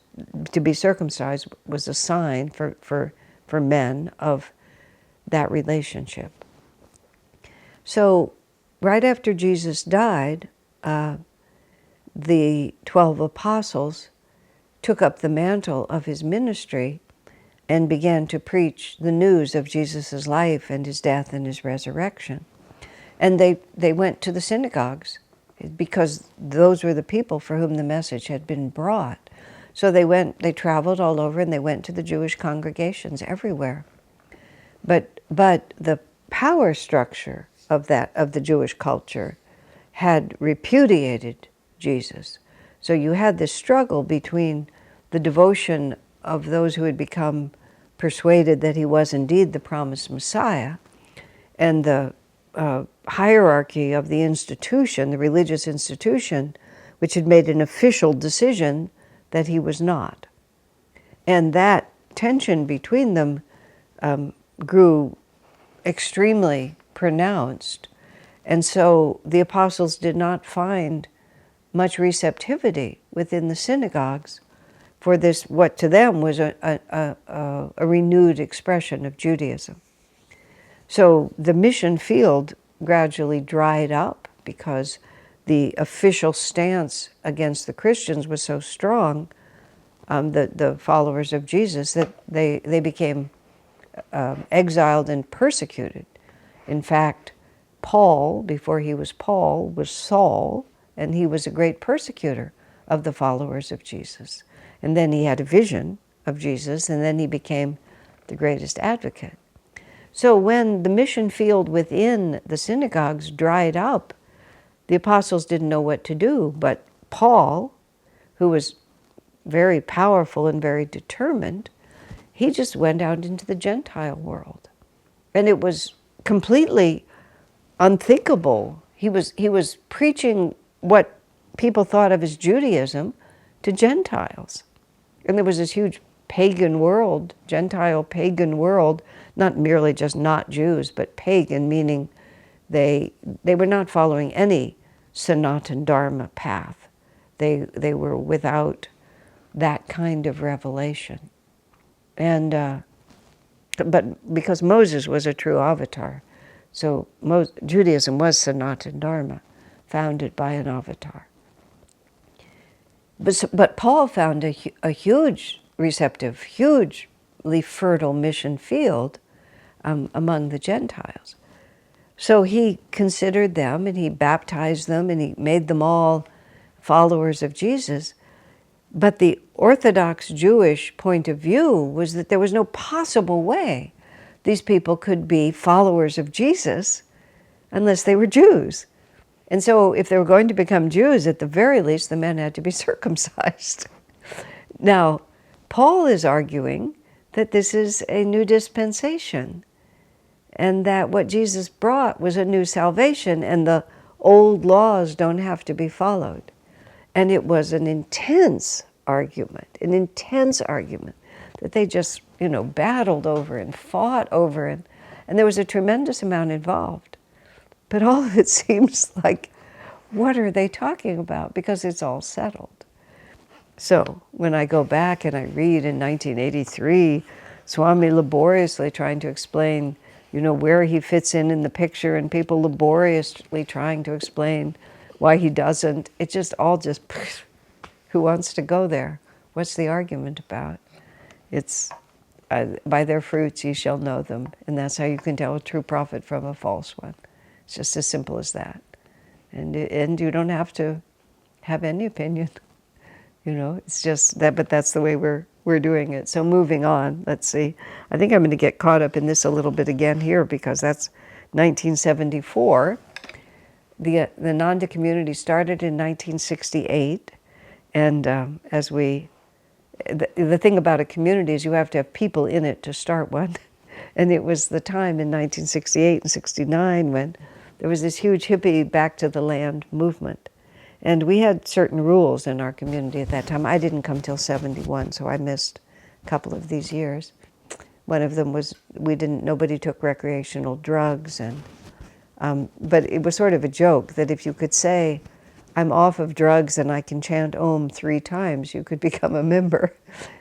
to be circumcised was a sign for men of that relationship. So right after Jesus died, the 12 apostles took up the mantle of his ministry and began to preach the news of Jesus' life and his death and his resurrection. And they went to the synagogues because those were the people for whom the message had been brought. So they traveled all over, and they went to the Jewish congregations everywhere. But the power structure of the Jewish culture had repudiated Jesus. So you had this struggle between the devotion of those who had become persuaded that he was indeed the promised Messiah, and the hierarchy of the institution, the religious institution, which had made an official decision that he was not. And that tension between them grew extremely pronounced. And so the apostles did not find much receptivity within the synagogues for this, what to them was a renewed expression of Judaism. So the mission field gradually dried up because the official stance against the Christians was so strong, the followers of Jesus, that they became exiled and persecuted. In fact, Paul, before he was Paul, was Saul, and he was a great persecutor of the followers of Jesus. And then he had a vision of Jesus, and then he became the greatest advocate. So when the mission field within the synagogues dried up, the apostles didn't know what to do, but Paul, who was very powerful and very determined, he just went out into the Gentile world. And it was completely unthinkable. He was preaching what people thought of as Judaism to Gentiles. And there was this huge pagan world, Gentile pagan world, not merely just not Jews, but pagan, meaning they were not following any Sanatan Dharma path. They were without that kind of revelation. And but because Moses was a true avatar, so Judaism was Sanatan Dharma, founded by an avatar. But Paul found a huge receptive, hugely fertile mission field among the Gentiles. So he considered them, and he baptized them, and he made them all followers of Jesus. But the Orthodox Jewish point of view was that there was no possible way these people could be followers of Jesus unless they were Jews. And so if they were going to become Jews, at the very least, the men had to be circumcised. Now, Paul is arguing that this is a new dispensation, and that what Jesus brought was a new salvation, and the old laws don't have to be followed. And it was an intense argument that they just, battled over and fought over, and there was a tremendous amount involved. But all of it seems like, what are they talking about? Because it's all settled. So when I go back and I read in 1983, Swami laboriously trying to explain, where he fits in the picture, and people laboriously trying to explain why he doesn't, who wants to go there? What's the argument about? It's, by their fruits ye shall know them, and that's how you can tell a true prophet from a false one. It's just as simple as that. And you don't have to have any opinion. It's just that, but that's the way we're doing it. So moving on, let's see. I think I'm going to get caught up in this a little bit again here, because that's 1974. The Ananda community started in 1968, and the thing about a community is you have to have people in it to start one. And it was the time in 1968 and 69 when there was this huge hippie back to the land movement. And we had certain rules in our community at that time. I didn't come till 71, so I missed a couple of these years. One of them was nobody took recreational drugs, but it was sort of a joke that if you could say, I'm off of drugs and I can chant Om 3 times, you could become a member.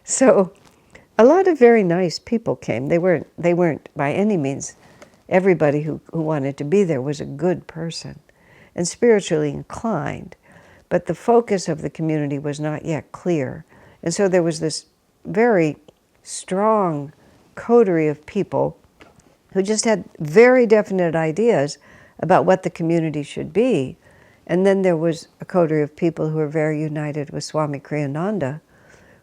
So a lot of very nice people came. They weren't by any means, everybody who wanted to be there was a good person and spiritually inclined, but the focus of the community was not yet clear. And so there was this very strong coterie of people who just had very definite ideas about what the community should be. And then there was a coterie of people who were very united with Swami Kriyananda,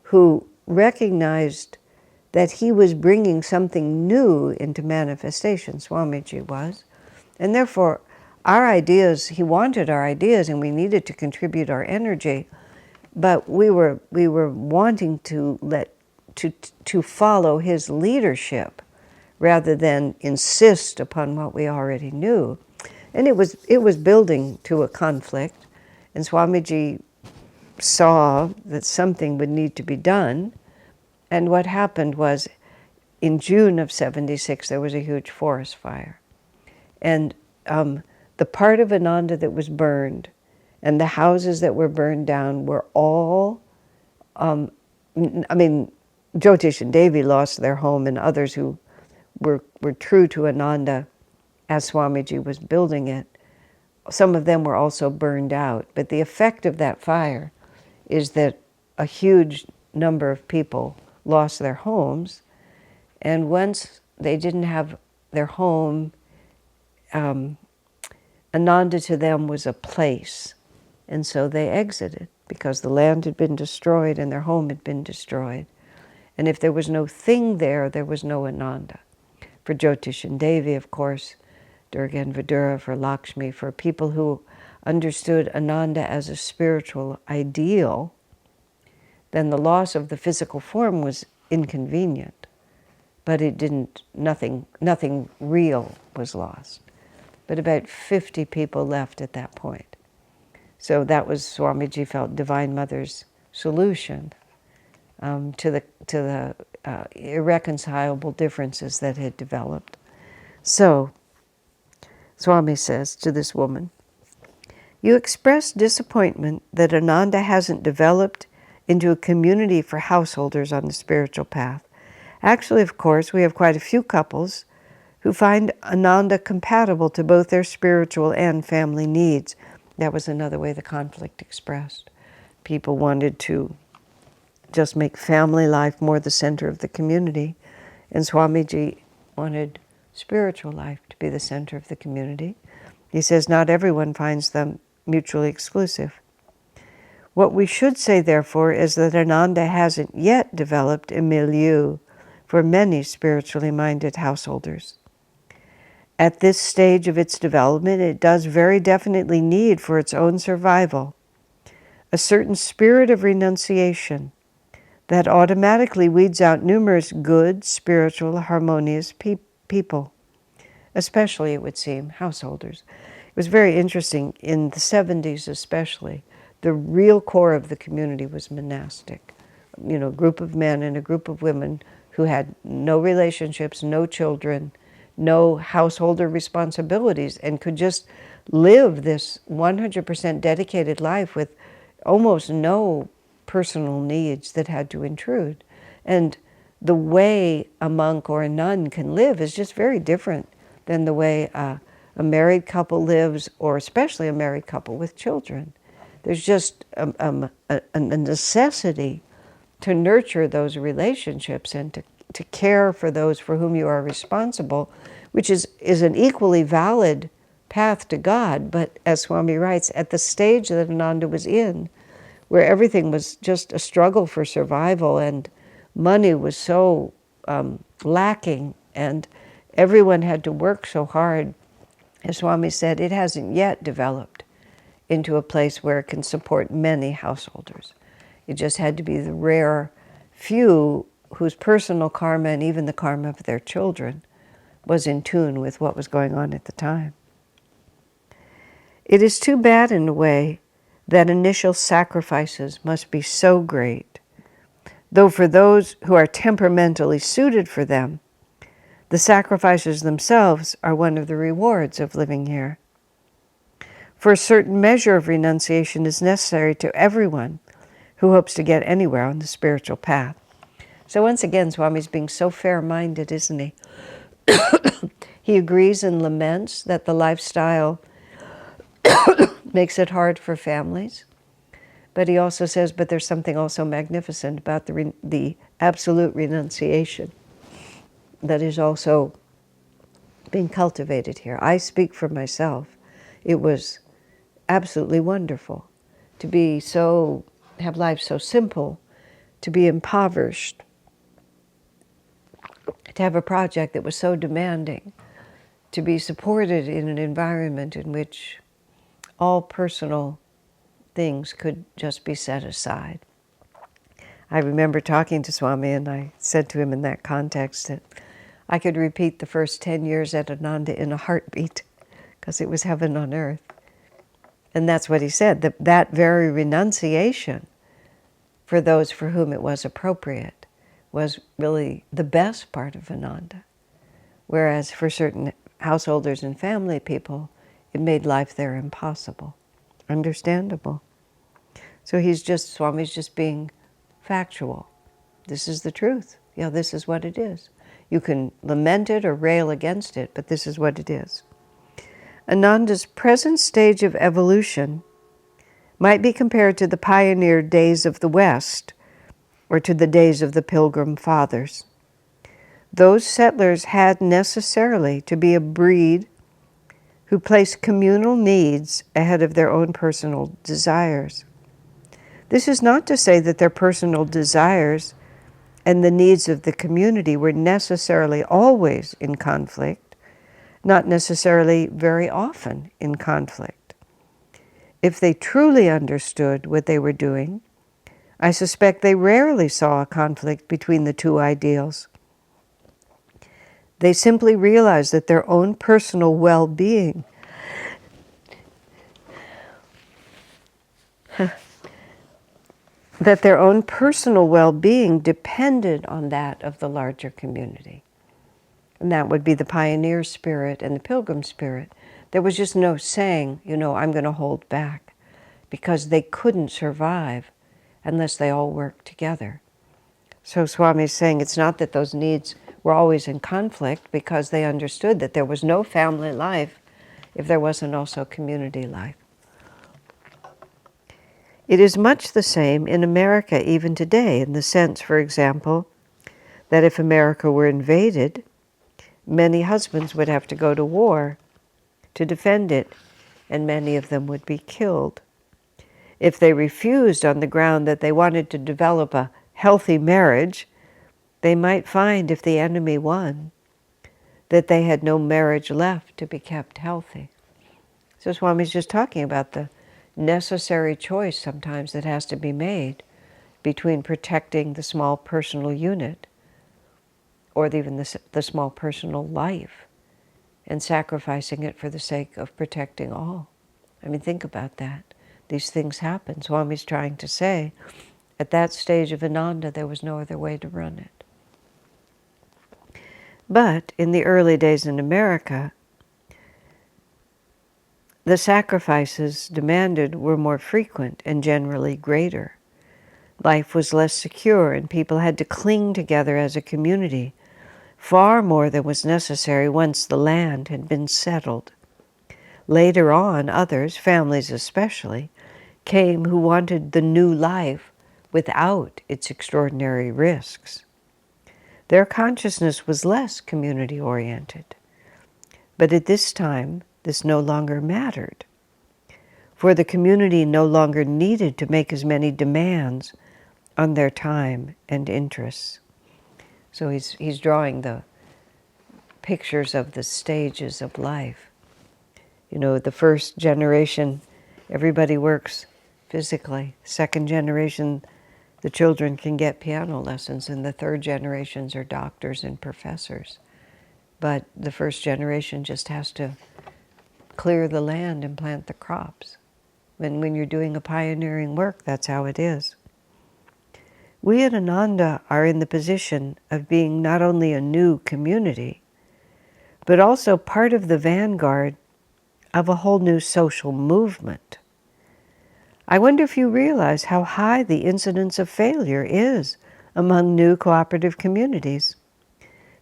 who recognized that he was bringing something new into manifestation, Swamiji was. And therefore, our ideas, he wanted our ideas, and we needed to contribute our energy, but we were wanting to follow his leadership rather than insist upon what we already knew. And it was building to a conflict, and Swamiji saw that something would need to be done. And what happened was, in June of '76, there was a huge forest fire. And the part of Ananda that was burned and the houses that were burned down were all, Jyotish and Devi lost their home, and others who were true to Ananda as Swamiji was building it, some of them were also burned out. But the effect of that fire is that a huge number of people lost their homes, and once they didn't have their home, Ananda to them was a place, and so they exited because the land had been destroyed and their home had been destroyed. And if there was no thing there, there was no Ananda. For Jyotish and Devi, of course, Durga and Vidura, for Lakshmi, for people who understood Ananda as a spiritual ideal, then the loss of the physical form was inconvenient, but it didn't, nothing real was lost. But about 50 people left at that point. So that was, Swamiji felt, Divine Mother's solution to the irreconcilable differences that had developed. So, Swami says to this woman, "You express disappointment that Ananda hasn't developed into a community for householders on the spiritual path. Actually, of course, we have quite a few couples who find Ananda compatible to both their spiritual and family needs." That was another way the conflict expressed. People wanted to just make family life more the center of the community, and Swamiji wanted spiritual life to be the center of the community. He says not everyone finds them mutually exclusive. What we should say, therefore, is that Ananda hasn't yet developed a milieu for many spiritually minded householders. At this stage of its development, it does very definitely need, for its own survival, a certain spirit of renunciation that automatically weeds out numerous good, spiritual, harmonious people, especially, it would seem, householders. It was very interesting, in the 70s especially, the real core of the community was monastic. A group of men and a group of women who had no relationships, no children, no householder responsibilities, and could just live this 100% dedicated life with almost no personal needs that had to intrude. And the way a monk or a nun can live is just very different than the way a married couple lives, or especially a married couple with children. There's just a necessity to nurture those relationships and to care for those for whom you are responsible, which is an equally valid path to God. But as Swami writes, at the stage that Ananda was in, where everything was just a struggle for survival and money was so lacking and everyone had to work so hard, as Swami said, it hasn't yet developed into a place where it can support many householders. It just had to be the rare few whose personal karma and even the karma of their children was in tune with what was going on at the time. It is too bad, in a way, that initial sacrifices must be so great, though for those who are temperamentally suited for them, the sacrifices themselves are one of the rewards of living here. For a certain measure of renunciation is necessary to everyone who hopes to get anywhere on the spiritual path. So once again, Swami's being so fair-minded, isn't he? He agrees and laments that the lifestyle makes it hard for families. But he also says, but there's something also magnificent about the absolute renunciation that is also being cultivated here. I speak for myself. It was absolutely wonderful to have life so simple, to be impoverished, to have a project that was so demanding, to be supported in an environment in which all personal things could just be set aside. I remember talking to Swami, and I said to him in that context that I could repeat the first 10 years at Ananda in a heartbeat, because it was heaven on earth. And that's what he said, that very renunciation for those for whom it was appropriate was really the best part of Ananda. Whereas for certain householders and family people, it made life there impossible. Understandable. So Swami's just being factual. This is the truth. Yeah, this is what it is. You can lament it or rail against it, but this is what it is. Ananda's present stage of evolution might be compared to the pioneer days of the West, or to the days of the Pilgrim Fathers. Those settlers had necessarily to be a breed who placed communal needs ahead of their own personal desires. This is not to say that their personal desires and the needs of the community were necessarily always in conflict, not necessarily very often in conflict. If they truly understood what they were doing, I suspect they rarely saw a conflict between the two ideals. They simply realized that their own personal well-being depended on that of the larger community. And that would be the pioneer spirit and the pilgrim spirit. There was just no saying, I'm going to hold back, because they couldn't survive unless they all worked together. So Swami is saying it's not that those needs were always in conflict, because they understood that there was no family life if there wasn't also community life. It is much the same in America even today, in the sense, for example, that if America were invaded, many husbands would have to go to war to defend it, and many of them would be killed. If they refused on the ground that they wanted to develop a healthy marriage, they might find, if the enemy won, that they had no marriage left to be kept healthy. So Swami's just talking about the necessary choice sometimes that has to be made between protecting the small personal unit, or even the small personal life, and sacrificing it for the sake of protecting all. I mean, think about that. These things happen. Swami's trying to say, at that stage of Ananda, there was no other way to run it. But in the early days in America, the sacrifices demanded were more frequent and generally greater. Life was less secure, and people had to cling together as a community, far more than was necessary once the land had been settled. Later on, others, families especially, came who wanted the new life without its extraordinary risks. Their consciousness was less community-oriented. But at this time, this no longer mattered, for the community no longer needed to make as many demands on their time and interests. So he's drawing the pictures of the stages of life. The first generation, everybody works physically. Second generation, the children can get piano lessons, and the third generations are doctors and professors. But the first generation just has to clear the land and plant the crops. When you're doing a pioneering work, that's how it is. We at Ananda are in the position of being not only a new community, but also part of the vanguard of a whole new social movement. I wonder if you realize how high the incidence of failure is among new cooperative communities.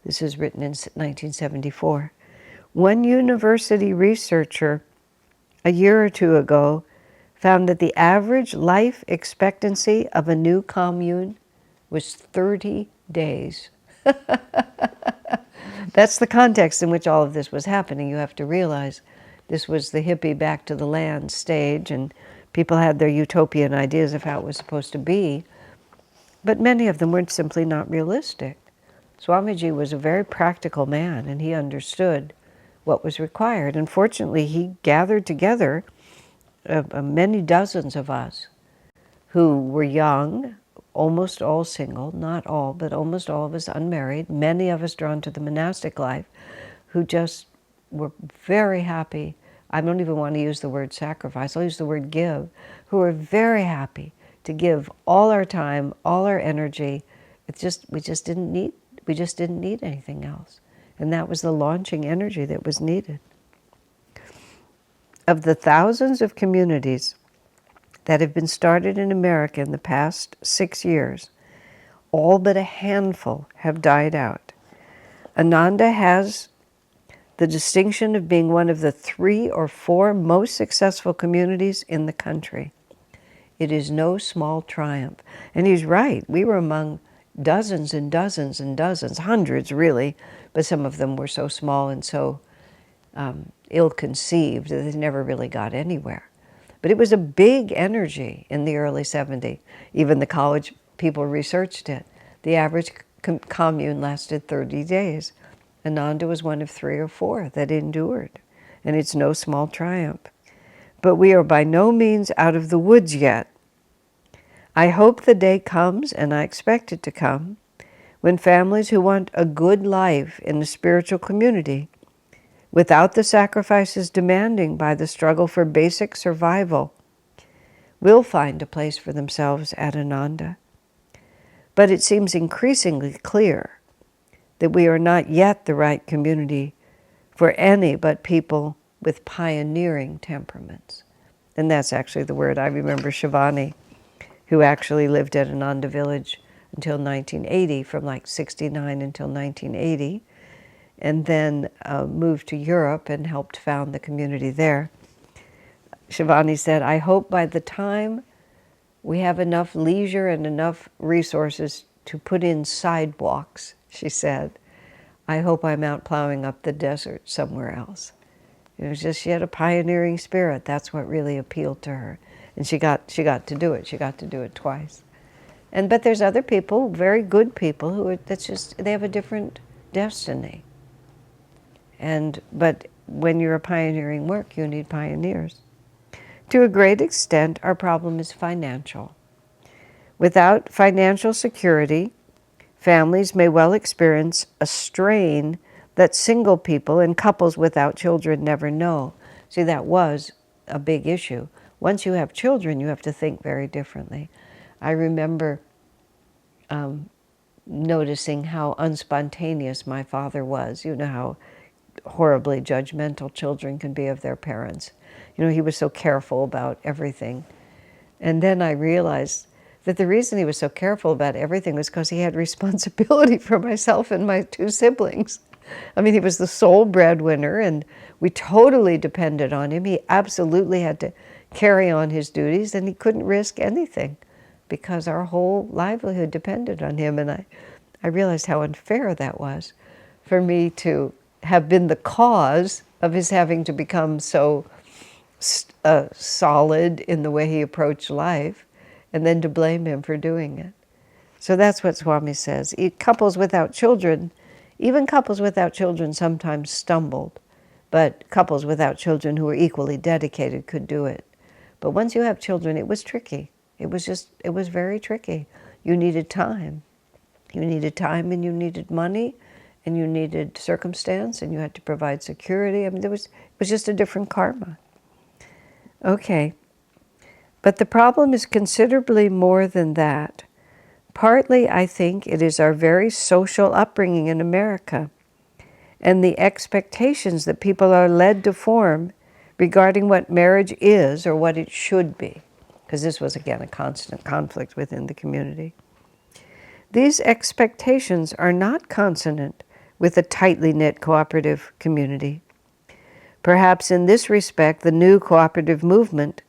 This is written in 1974. One university researcher a year or two ago found that the average life expectancy of a new commune was 30 days. That's the context in which all of this was happening. You have to realize this was the hippie back to the land stage, and people had their utopian ideas of how it was supposed to be, but many of them were simply not realistic. Swamiji was a very practical man, and he understood what was required. And fortunately, he gathered together many dozens of us who were young, almost all single, not all, but almost all of us unmarried, many of us drawn to the monastic life, who just were very happy. I don't even want to use the word sacrifice, I'll use the word give, who were very happy to give all our time, all our energy. We just didn't need anything else. And that was the launching energy that was needed. Of the thousands of communities that have been started in America in the past 6 years, all but a handful have died out. Ananda has the distinction of being one of the 3 or 4 most successful communities in the country. It is no small triumph. And he's right. We were among dozens and dozens and dozens, hundreds really, but some of them were so small and so ill-conceived that they never really got anywhere. But it was a big energy in the early 70s. Even the college people researched it. The average commune lasted 30 days. Ananda was one of 3 or 4 that endured. And it's no small triumph. But we are by no means out of the woods yet. I hope the day comes, and I expect it to come, when families who want a good life in a spiritual community, without the sacrifices demanding by the struggle for basic survival, will find a place for themselves at Ananda. But it seems increasingly clear that we are not yet the right community for any but people with pioneering temperaments. And that's actually the word. I remember Shivani, who actually lived at Ananda Village until 1980, from like 69 until 1980, and then moved to Europe and helped found the community there. Shivani said, I hope by the time we have enough leisure and enough resources to put in sidewalks, she said, I hope I'm out plowing up the desert somewhere else. It was just, she had a pioneering spirit. That's what really appealed to her. And she got to do it. She got to do it twice. But there's other people, very good people, who are, they have a different destiny. But when you're a pioneering work, you need pioneers. To a great extent, our problem is financial. Without financial security, families may well experience a strain that single people and couples without children never know. See, that was a big issue. Once you have children, you have to think very differently. I remember noticing how unspontaneous my father was. You know how horribly judgmental children can be of their parents. You know, he was so careful about everything. And then I realized that the reason he was so careful about everything was because he had responsibility for myself and my 2 siblings. I mean, he was the sole breadwinner, and we totally depended on him. He absolutely had to carry on his duties, and he couldn't risk anything because our whole livelihood depended on him. And I realized how unfair that was for me to have been the cause of his having to become so solid in the way he approached life, and then to blame him for doing it. So that's what Swami says. Couples without children, even couples without children sometimes stumbled, but couples without children who were equally dedicated could do it. But once you have children, it was tricky. It was very tricky. You needed time. You needed time, and you needed money, and you needed circumstance, and you had to provide security. I mean, it was just a different karma. Okay. But the problem is considerably more than that. Partly, I think, it is our very social upbringing in America and the expectations that people are led to form regarding what marriage is or what it should be, because this was, again, a constant conflict within the community. These expectations are not consonant with a tightly knit cooperative community. Perhaps in this respect, the new cooperative movement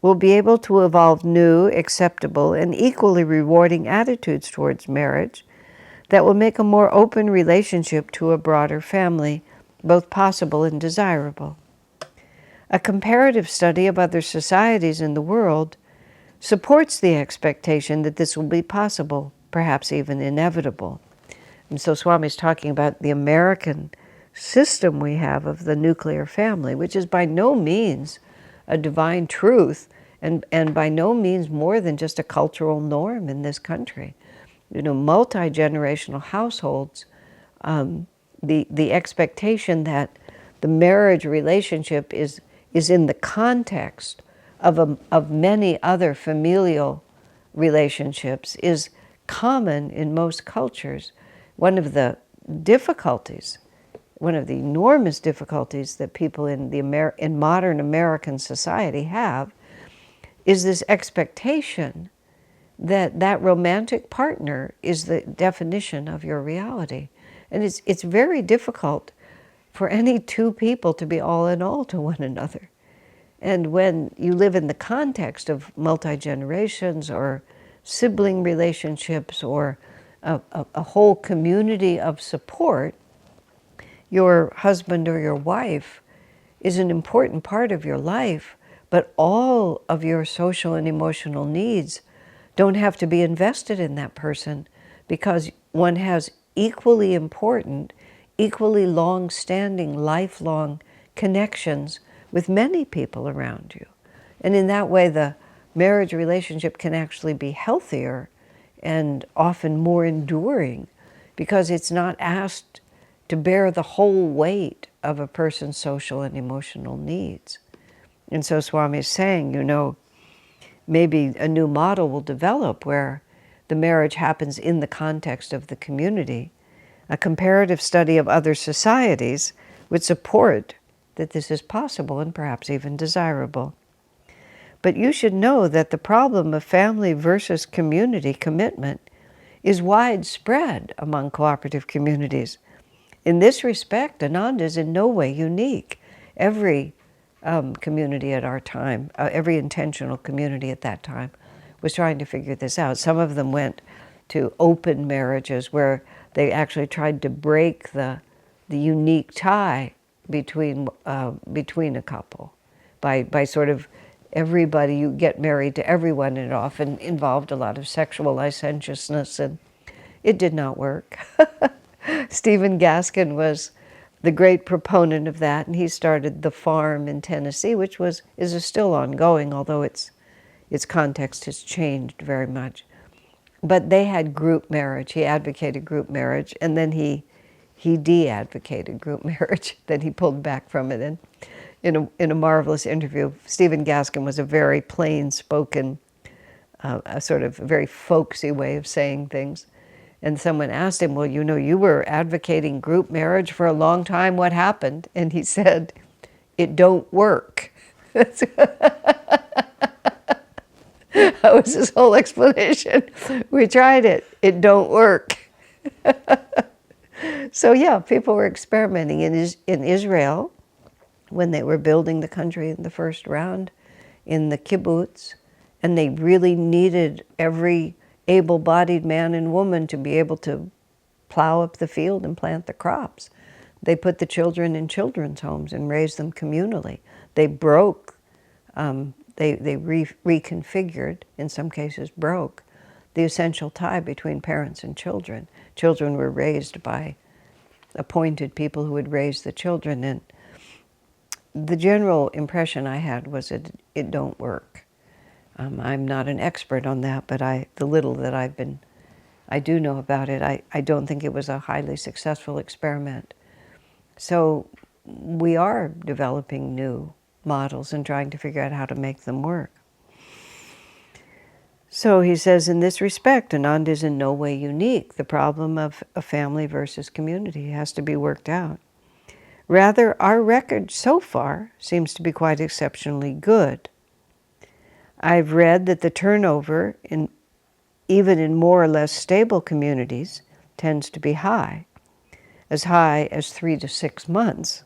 will be able to evolve new, acceptable, and equally rewarding attitudes towards marriage that will make a more open relationship to a broader family both possible and desirable. A comparative study of other societies in the world supports the expectation that this will be possible, perhaps even inevitable. And so Swami's talking about the American system we have of the nuclear family, which is by no means a divine truth and by no means more than just a cultural norm in this country. Multi-generational households, the expectation that the marriage relationship is in the context of many other familial relationships is common in most cultures. One of the enormous difficulties that people in modern American society have is this expectation that romantic partner is the definition of your reality. And it's very difficult for any two people to be all in all to one another. And when you live in the context of multi-generations or sibling relationships or a whole community of support, your husband or your wife is an important part of your life, but all of your social and emotional needs don't have to be invested in that person, because one has equally important, equally long-standing, lifelong connections with many people around you. And in that way, the marriage relationship can actually be healthier and often more enduring, because it's not asked to bear the whole weight of a person's social and emotional needs. And so Swami is saying, maybe a new model will develop where the marriage happens in the context of the community. A comparative study of other societies would support that this is possible and perhaps even desirable. But you should know that the problem of family versus community commitment is widespread among cooperative communities. In this respect, Ananda is in no way unique. Every community at our time, every intentional community at that time, was trying to figure this out. Some of them went to open marriages where they actually tried to break the unique tie between a couple by sort of everybody, you get married to everyone, and it often involved a lot of sexual licentiousness, and it did not work. Stephen Gaskin was the great proponent of that, and he started the farm in Tennessee, which is still ongoing, although its context has changed very much. But they had group marriage. He advocated group marriage, and then he de-advocated group marriage. Then he pulled back from it. And in a marvelous interview, Stephen Gaskin was a very plain-spoken, a sort of very folksy way of saying things. And someone asked him, well, you were advocating group marriage for a long time. What happened? And he said, it don't work. That was his whole explanation. We tried it. It don't work. So yeah, people were experimenting in Israel when they were building the country in the first round, in the kibbutz, and they really needed every able-bodied man and woman to be able to plow up the field and plant the crops. They put the children in children's homes and raised them communally. They broke, reconfigured, in some cases broke, the essential tie between parents and children. Children were raised by appointed people who would raise the children, and the general impression I had was that it don't work. I'm not an expert on that, but the little that I do know about it, I don't think it was a highly successful experiment. So we are developing new models and trying to figure out how to make them work. So he says, in this respect, Ananda is in no way unique. The problem of a family versus community has to be worked out. Rather, our record so far seems to be quite exceptionally good. I've read that the turnover, even in more or less stable communities, tends to be high as 3 to 6 months.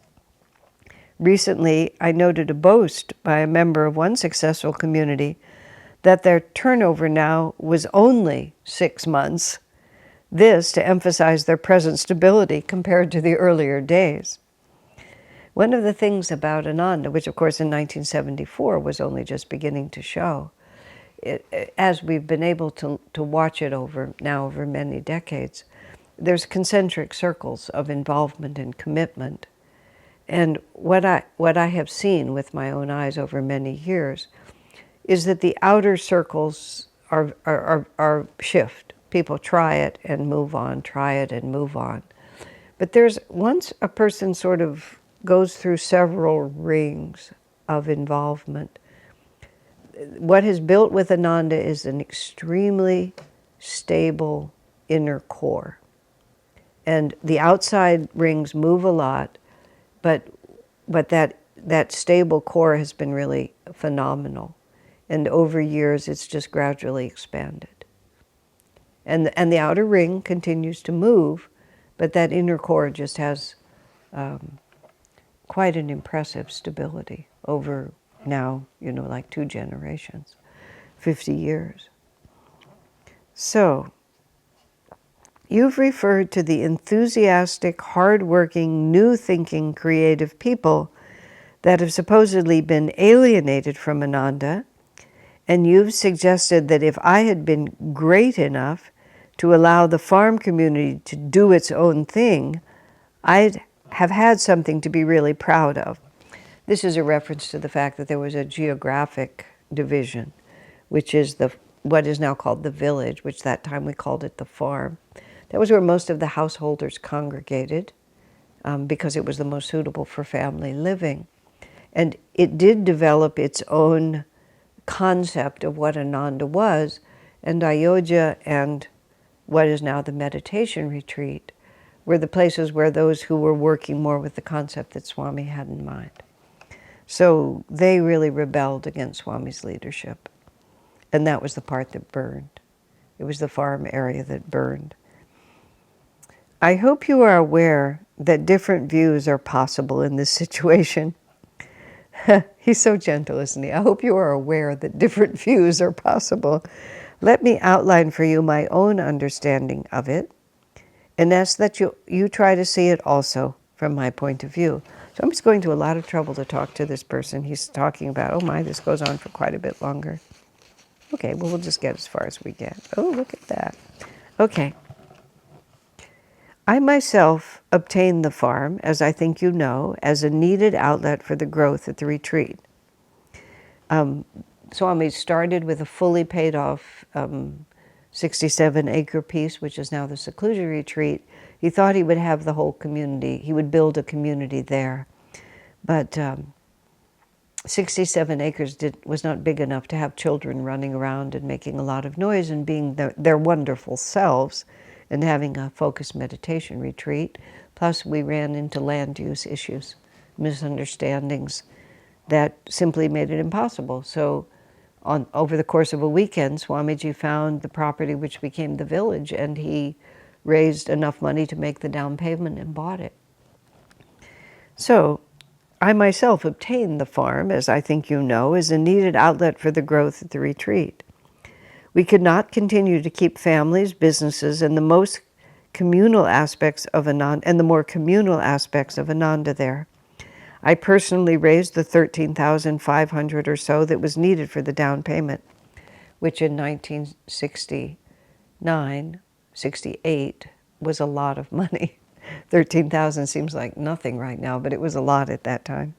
Recently, I noted a boast by a member of one successful community that their turnover now was only 6 months, this to emphasize their present stability compared to the earlier days. One of the things about Ananda, which of course in 1974 was only just beginning to show, as we've been able to watch it over many decades, there's concentric circles of involvement and commitment. And what I have seen with my own eyes over many years is that the outer circles are shift. People try it and move on, try it and move on. But once a person sort of goes through several rings of involvement, what is built with Ananda is an extremely stable inner core. And the outside rings move a lot, but that stable core has been really phenomenal. And over years, it's just gradually expanded. And the outer ring continues to move, but that inner core just has quite an impressive stability over now, like 2 generations, 50 years. So, you've referred to the enthusiastic, hardworking, new-thinking, creative people that have supposedly been alienated from Ananda, and you've suggested that if I had been great enough to allow the farm community to do its own thing, I'd have had something to be really proud of. This is a reference to the fact that there was a geographic division, which is what is now called the village, which that time we called it the farm. That was where most of the householders congregated because it was the most suitable for family living. And it did develop its own concept of what Ananda was, and Ayodhya and what is now the meditation retreat were the places where those who were working more with the concept that Swami had in mind. So they really rebelled against Swami's leadership. And that was the part that burned. It was the farm area that burned. I hope you are aware that different views are possible in this situation. He's so gentle, isn't he? I hope you are aware that different views are possible. Let me outline for you my own understanding of it, and ask that you try to see it also from my point of view. So I'm just going to a lot of trouble to talk to this person. He's talking about, oh my, this goes on for quite a bit longer. Okay, well, we'll just get as far as we get. Oh, look at that. Okay. I myself obtained the farm, as I think you know, as a needed outlet for the growth at the retreat. Swami started with a fully paid off 67-acre piece, which is now the seclusion retreat. He thought he would have the whole community, he would build a community there. But 67 acres was not big enough to have children running around and making a lot of noise and being their wonderful selves and having a focused meditation retreat. Plus, we ran into land use issues, misunderstandings that simply made it impossible. So over the course of a weekend, Swamiji found the property which became the village, and he raised enough money to make the down payment and bought it. So I myself obtained the farm, as I think you know, as a needed outlet for the growth at the retreat. We could not continue to keep families, businesses, and the more communal aspects of Ananda there. I personally raised the $13,500 or so that was needed for the down payment, which in 1969, 68 was a lot of money. 13,000 seems like nothing right now, but it was a lot at that time.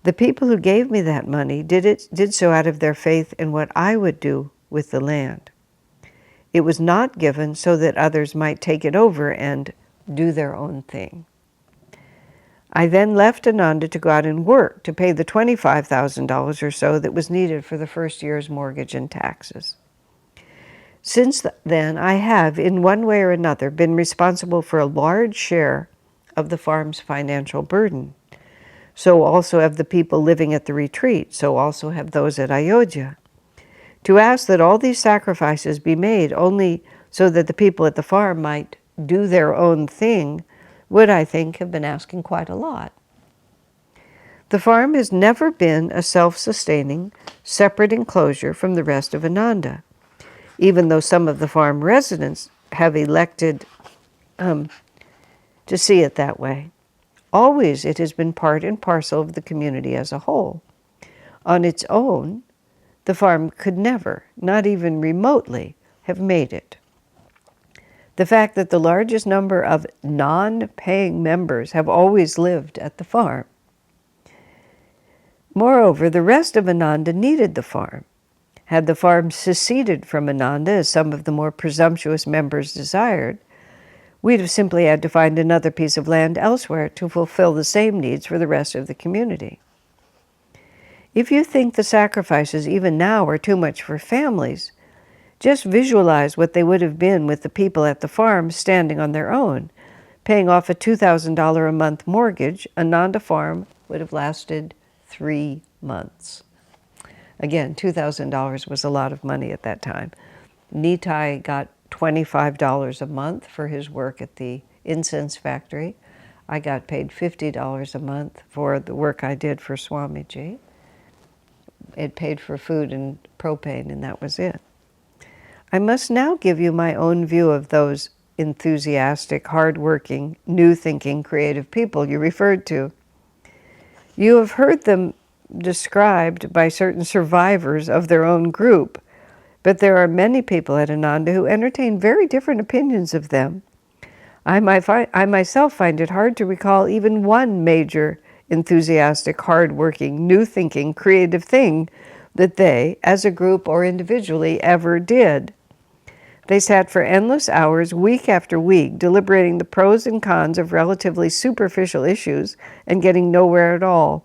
The people who gave me that money did so out of their faith in what I would do with the land. It was not given so that others might take it over and do their own thing. I then left Ananda to go out and work to pay the $25,000 or so that was needed for the first year's mortgage and taxes. Since then, I have, in one way or another, been responsible for a large share of the farm's financial burden. So also have the people living at the retreat, so also have those at Ayodhya. To ask that all these sacrifices be made only so that the people at the farm might do their own thing would, I think, have been asking quite a lot. The farm has never been a self-sustaining, separate enclosure from the rest of Ananda, even though some of the farm residents have elected to see it that way. Always it has been part and parcel of the community as a whole. On its own, the farm could never, not even remotely, have made it. The fact that the largest number of non-paying members have always lived at the farm. Moreover, the rest of Ananda needed the farm. Had the farm seceded from Ananda, as some of the more presumptuous members desired, we'd have simply had to find another piece of land elsewhere to fulfill the same needs for the rest of the community. If you think the sacrifices even now are too much for families, just visualize what they would have been with the people at the farm standing on their own. Paying off a $2,000 a month mortgage, Ananda farm would have lasted 3 months. Again, $2,000 was a lot of money at that time. Nitai got $25 a month for his work at the incense factory. I got paid $50 a month for the work I did for Swamiji. It paid for food and propane, and that was it. I must now give you my own view of those enthusiastic, hard-working, new-thinking, creative people you referred to. You have heard them described by certain survivors of their own group, but there are many people at Ananda who entertain very different opinions of them. I myself find it hard to recall even one major, enthusiastic, hard-working, new-thinking, creative thing that they, as a group or individually, ever did. They sat for endless hours, week after week, deliberating the pros and cons of relatively superficial issues and getting nowhere at all.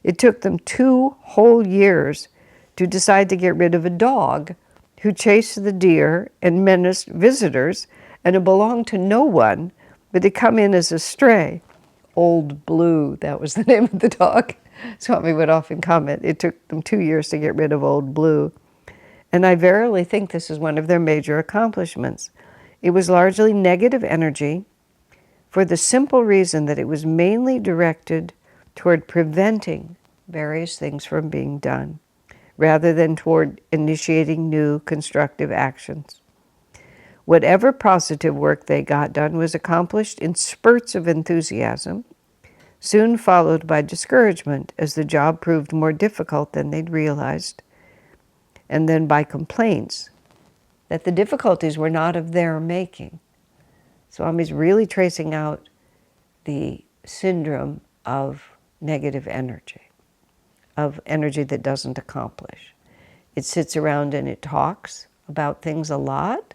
It took them 2 whole years to decide to get rid of a dog who chased the deer and menaced visitors, and it belonged to no one, but had come in as a stray. Old Blue, that was the name of the dog. Swami would often comment, it took them 2 years to get rid of Old Blue. And I verily think this is one of their major accomplishments. It was largely negative energy for the simple reason that it was mainly directed toward preventing various things from being done, rather than toward initiating new constructive actions. Whatever positive work they got done was accomplished in spurts of enthusiasm, soon followed by discouragement as the job proved more difficult than they'd realized, and then by complaints that the difficulties were not of their making. Swami's really tracing out the syndrome of negative energy, of energy that doesn't accomplish. It sits around and it talks about things a lot.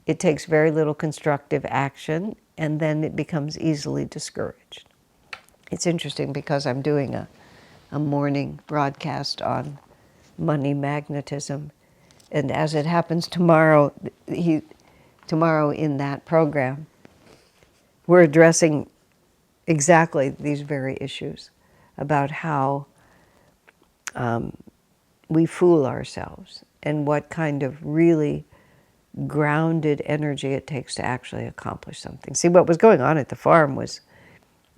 It takes very little constructive action, and then it becomes easily discouraged. It's interesting because I'm doing a morning broadcast on money magnetism, and as it happens tomorrow in that program, we're addressing exactly these very issues about how we fool ourselves and what kind of really grounded energy it takes to actually accomplish something. See, what was going on at the farm was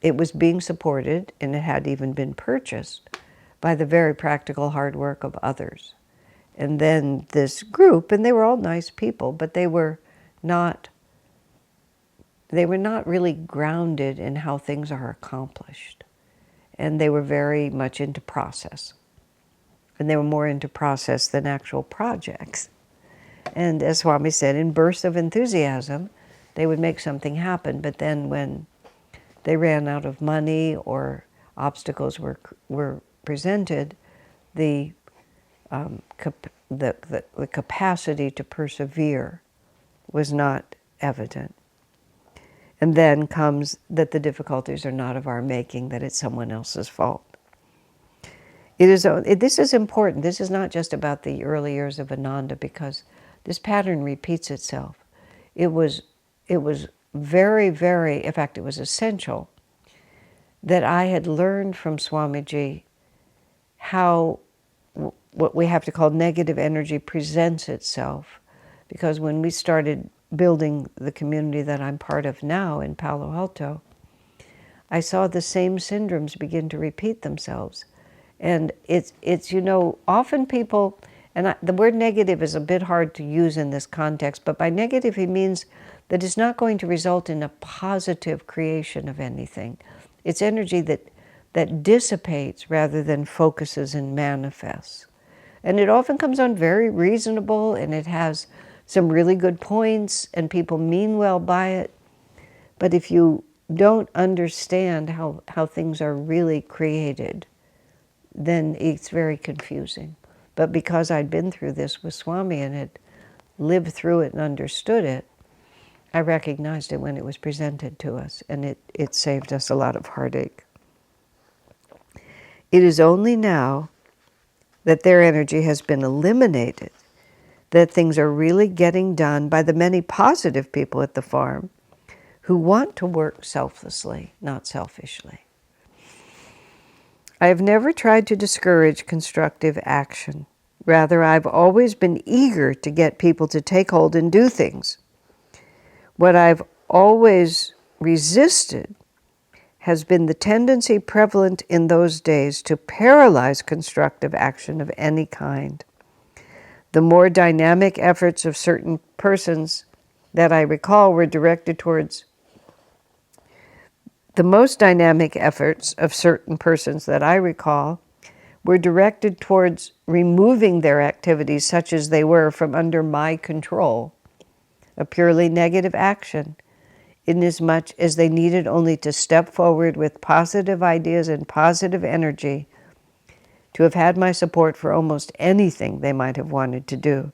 it was being supported, and it had even been purchased by the very practical hard work of others. And then this group, and they were all nice people, but they were not really grounded in how things are accomplished. And they were very much into process. And they were more into process than actual projects. And as Swami said, in bursts of enthusiasm, they would make something happen, but then when they ran out of money or obstacles were presented, the capacity to persevere was not evident. And then comes that the difficulties are not of our making, that it's someone else's fault. This is important. This is not just about the early years of Ananda, because this pattern repeats itself. It was very, very, in fact, it was essential that I had learned from Swamiji how what we have to call negative energy presents itself. Because when we started building the community that I'm part of now in Palo Alto, I saw the same syndromes begin to repeat themselves. And it's often people, and the word negative is a bit hard to use in this context, but by negative he means that it's not going to result in a positive creation of anything. It's energy that dissipates rather than focuses and manifests. And it often comes on very reasonable, and it has some really good points, and people mean well by it. But if you don't understand how things are really created, then it's very confusing. But because I'd been through this with Swami and had lived through it and understood it, I recognized it when it was presented to us, and it saved us a lot of heartache. It is only now that their energy has been eliminated that things are really getting done by the many positive people at the farm who want to work selflessly, not selfishly. I have never tried to discourage constructive action. Rather, I've always been eager to get people to take hold and do things. What I've always resisted has been the tendency prevalent in those days to paralyze constructive action of any kind. The more dynamic efforts of certain persons that I recall were directed towards The most dynamic efforts of certain persons that I recall were directed towards removing their activities, such as they were, from under my control, a purely negative action, inasmuch as they needed only to step forward with positive ideas and positive energy to have had my support for almost anything they might have wanted to do.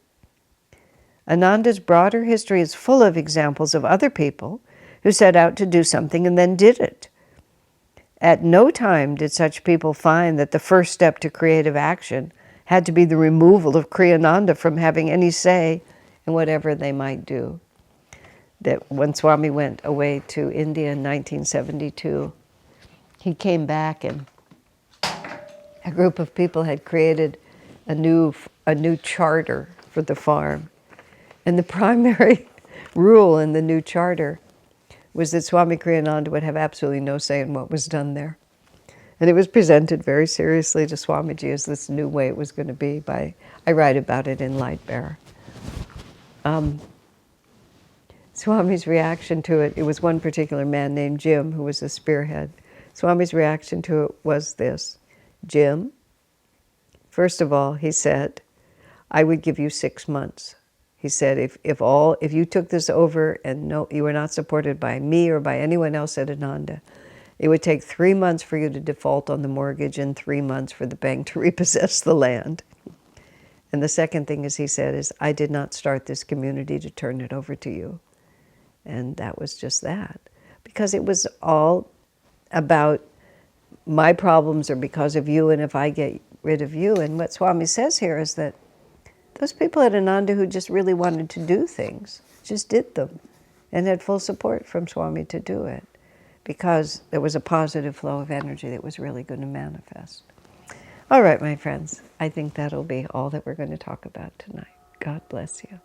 Ananda's broader history is full of examples of other people who set out to do something and then did it. At no time did such people find that the first step to creative action had to be the removal of Kriyananda from having any say in whatever they might do. That when Swami went away to India in 1972, he came back and a group of people had created a new charter for the farm. And the primary rule in the new charter was that Swami Kriyananda would have absolutely no say in what was done there. And it was presented very seriously to Swamiji as this new way it was going to be. I write about it in Light Bearer. Swami's reaction to it, it was one particular man named Jim who was the spearhead. Swami's reaction to it was this: Jim, first of all, he said, I would give you 6 months. He said, if you took this over and you were not supported by me or by anyone else at Ananda, it would take 3 months for you to default on the mortgage and 3 months for the bank to repossess the land. And the second thing, as he said, is I did not start this community to turn it over to you. And that was just that. Because it was all about my problems are because of you, and if I get rid of you. And what Swami says here is that those people at Ananda who just really wanted to do things, just did them, and had full support from Swami to do it, because there was a positive flow of energy that was really going to manifest. All right, my friends, I think that'll be all that we're going to talk about tonight. God bless you.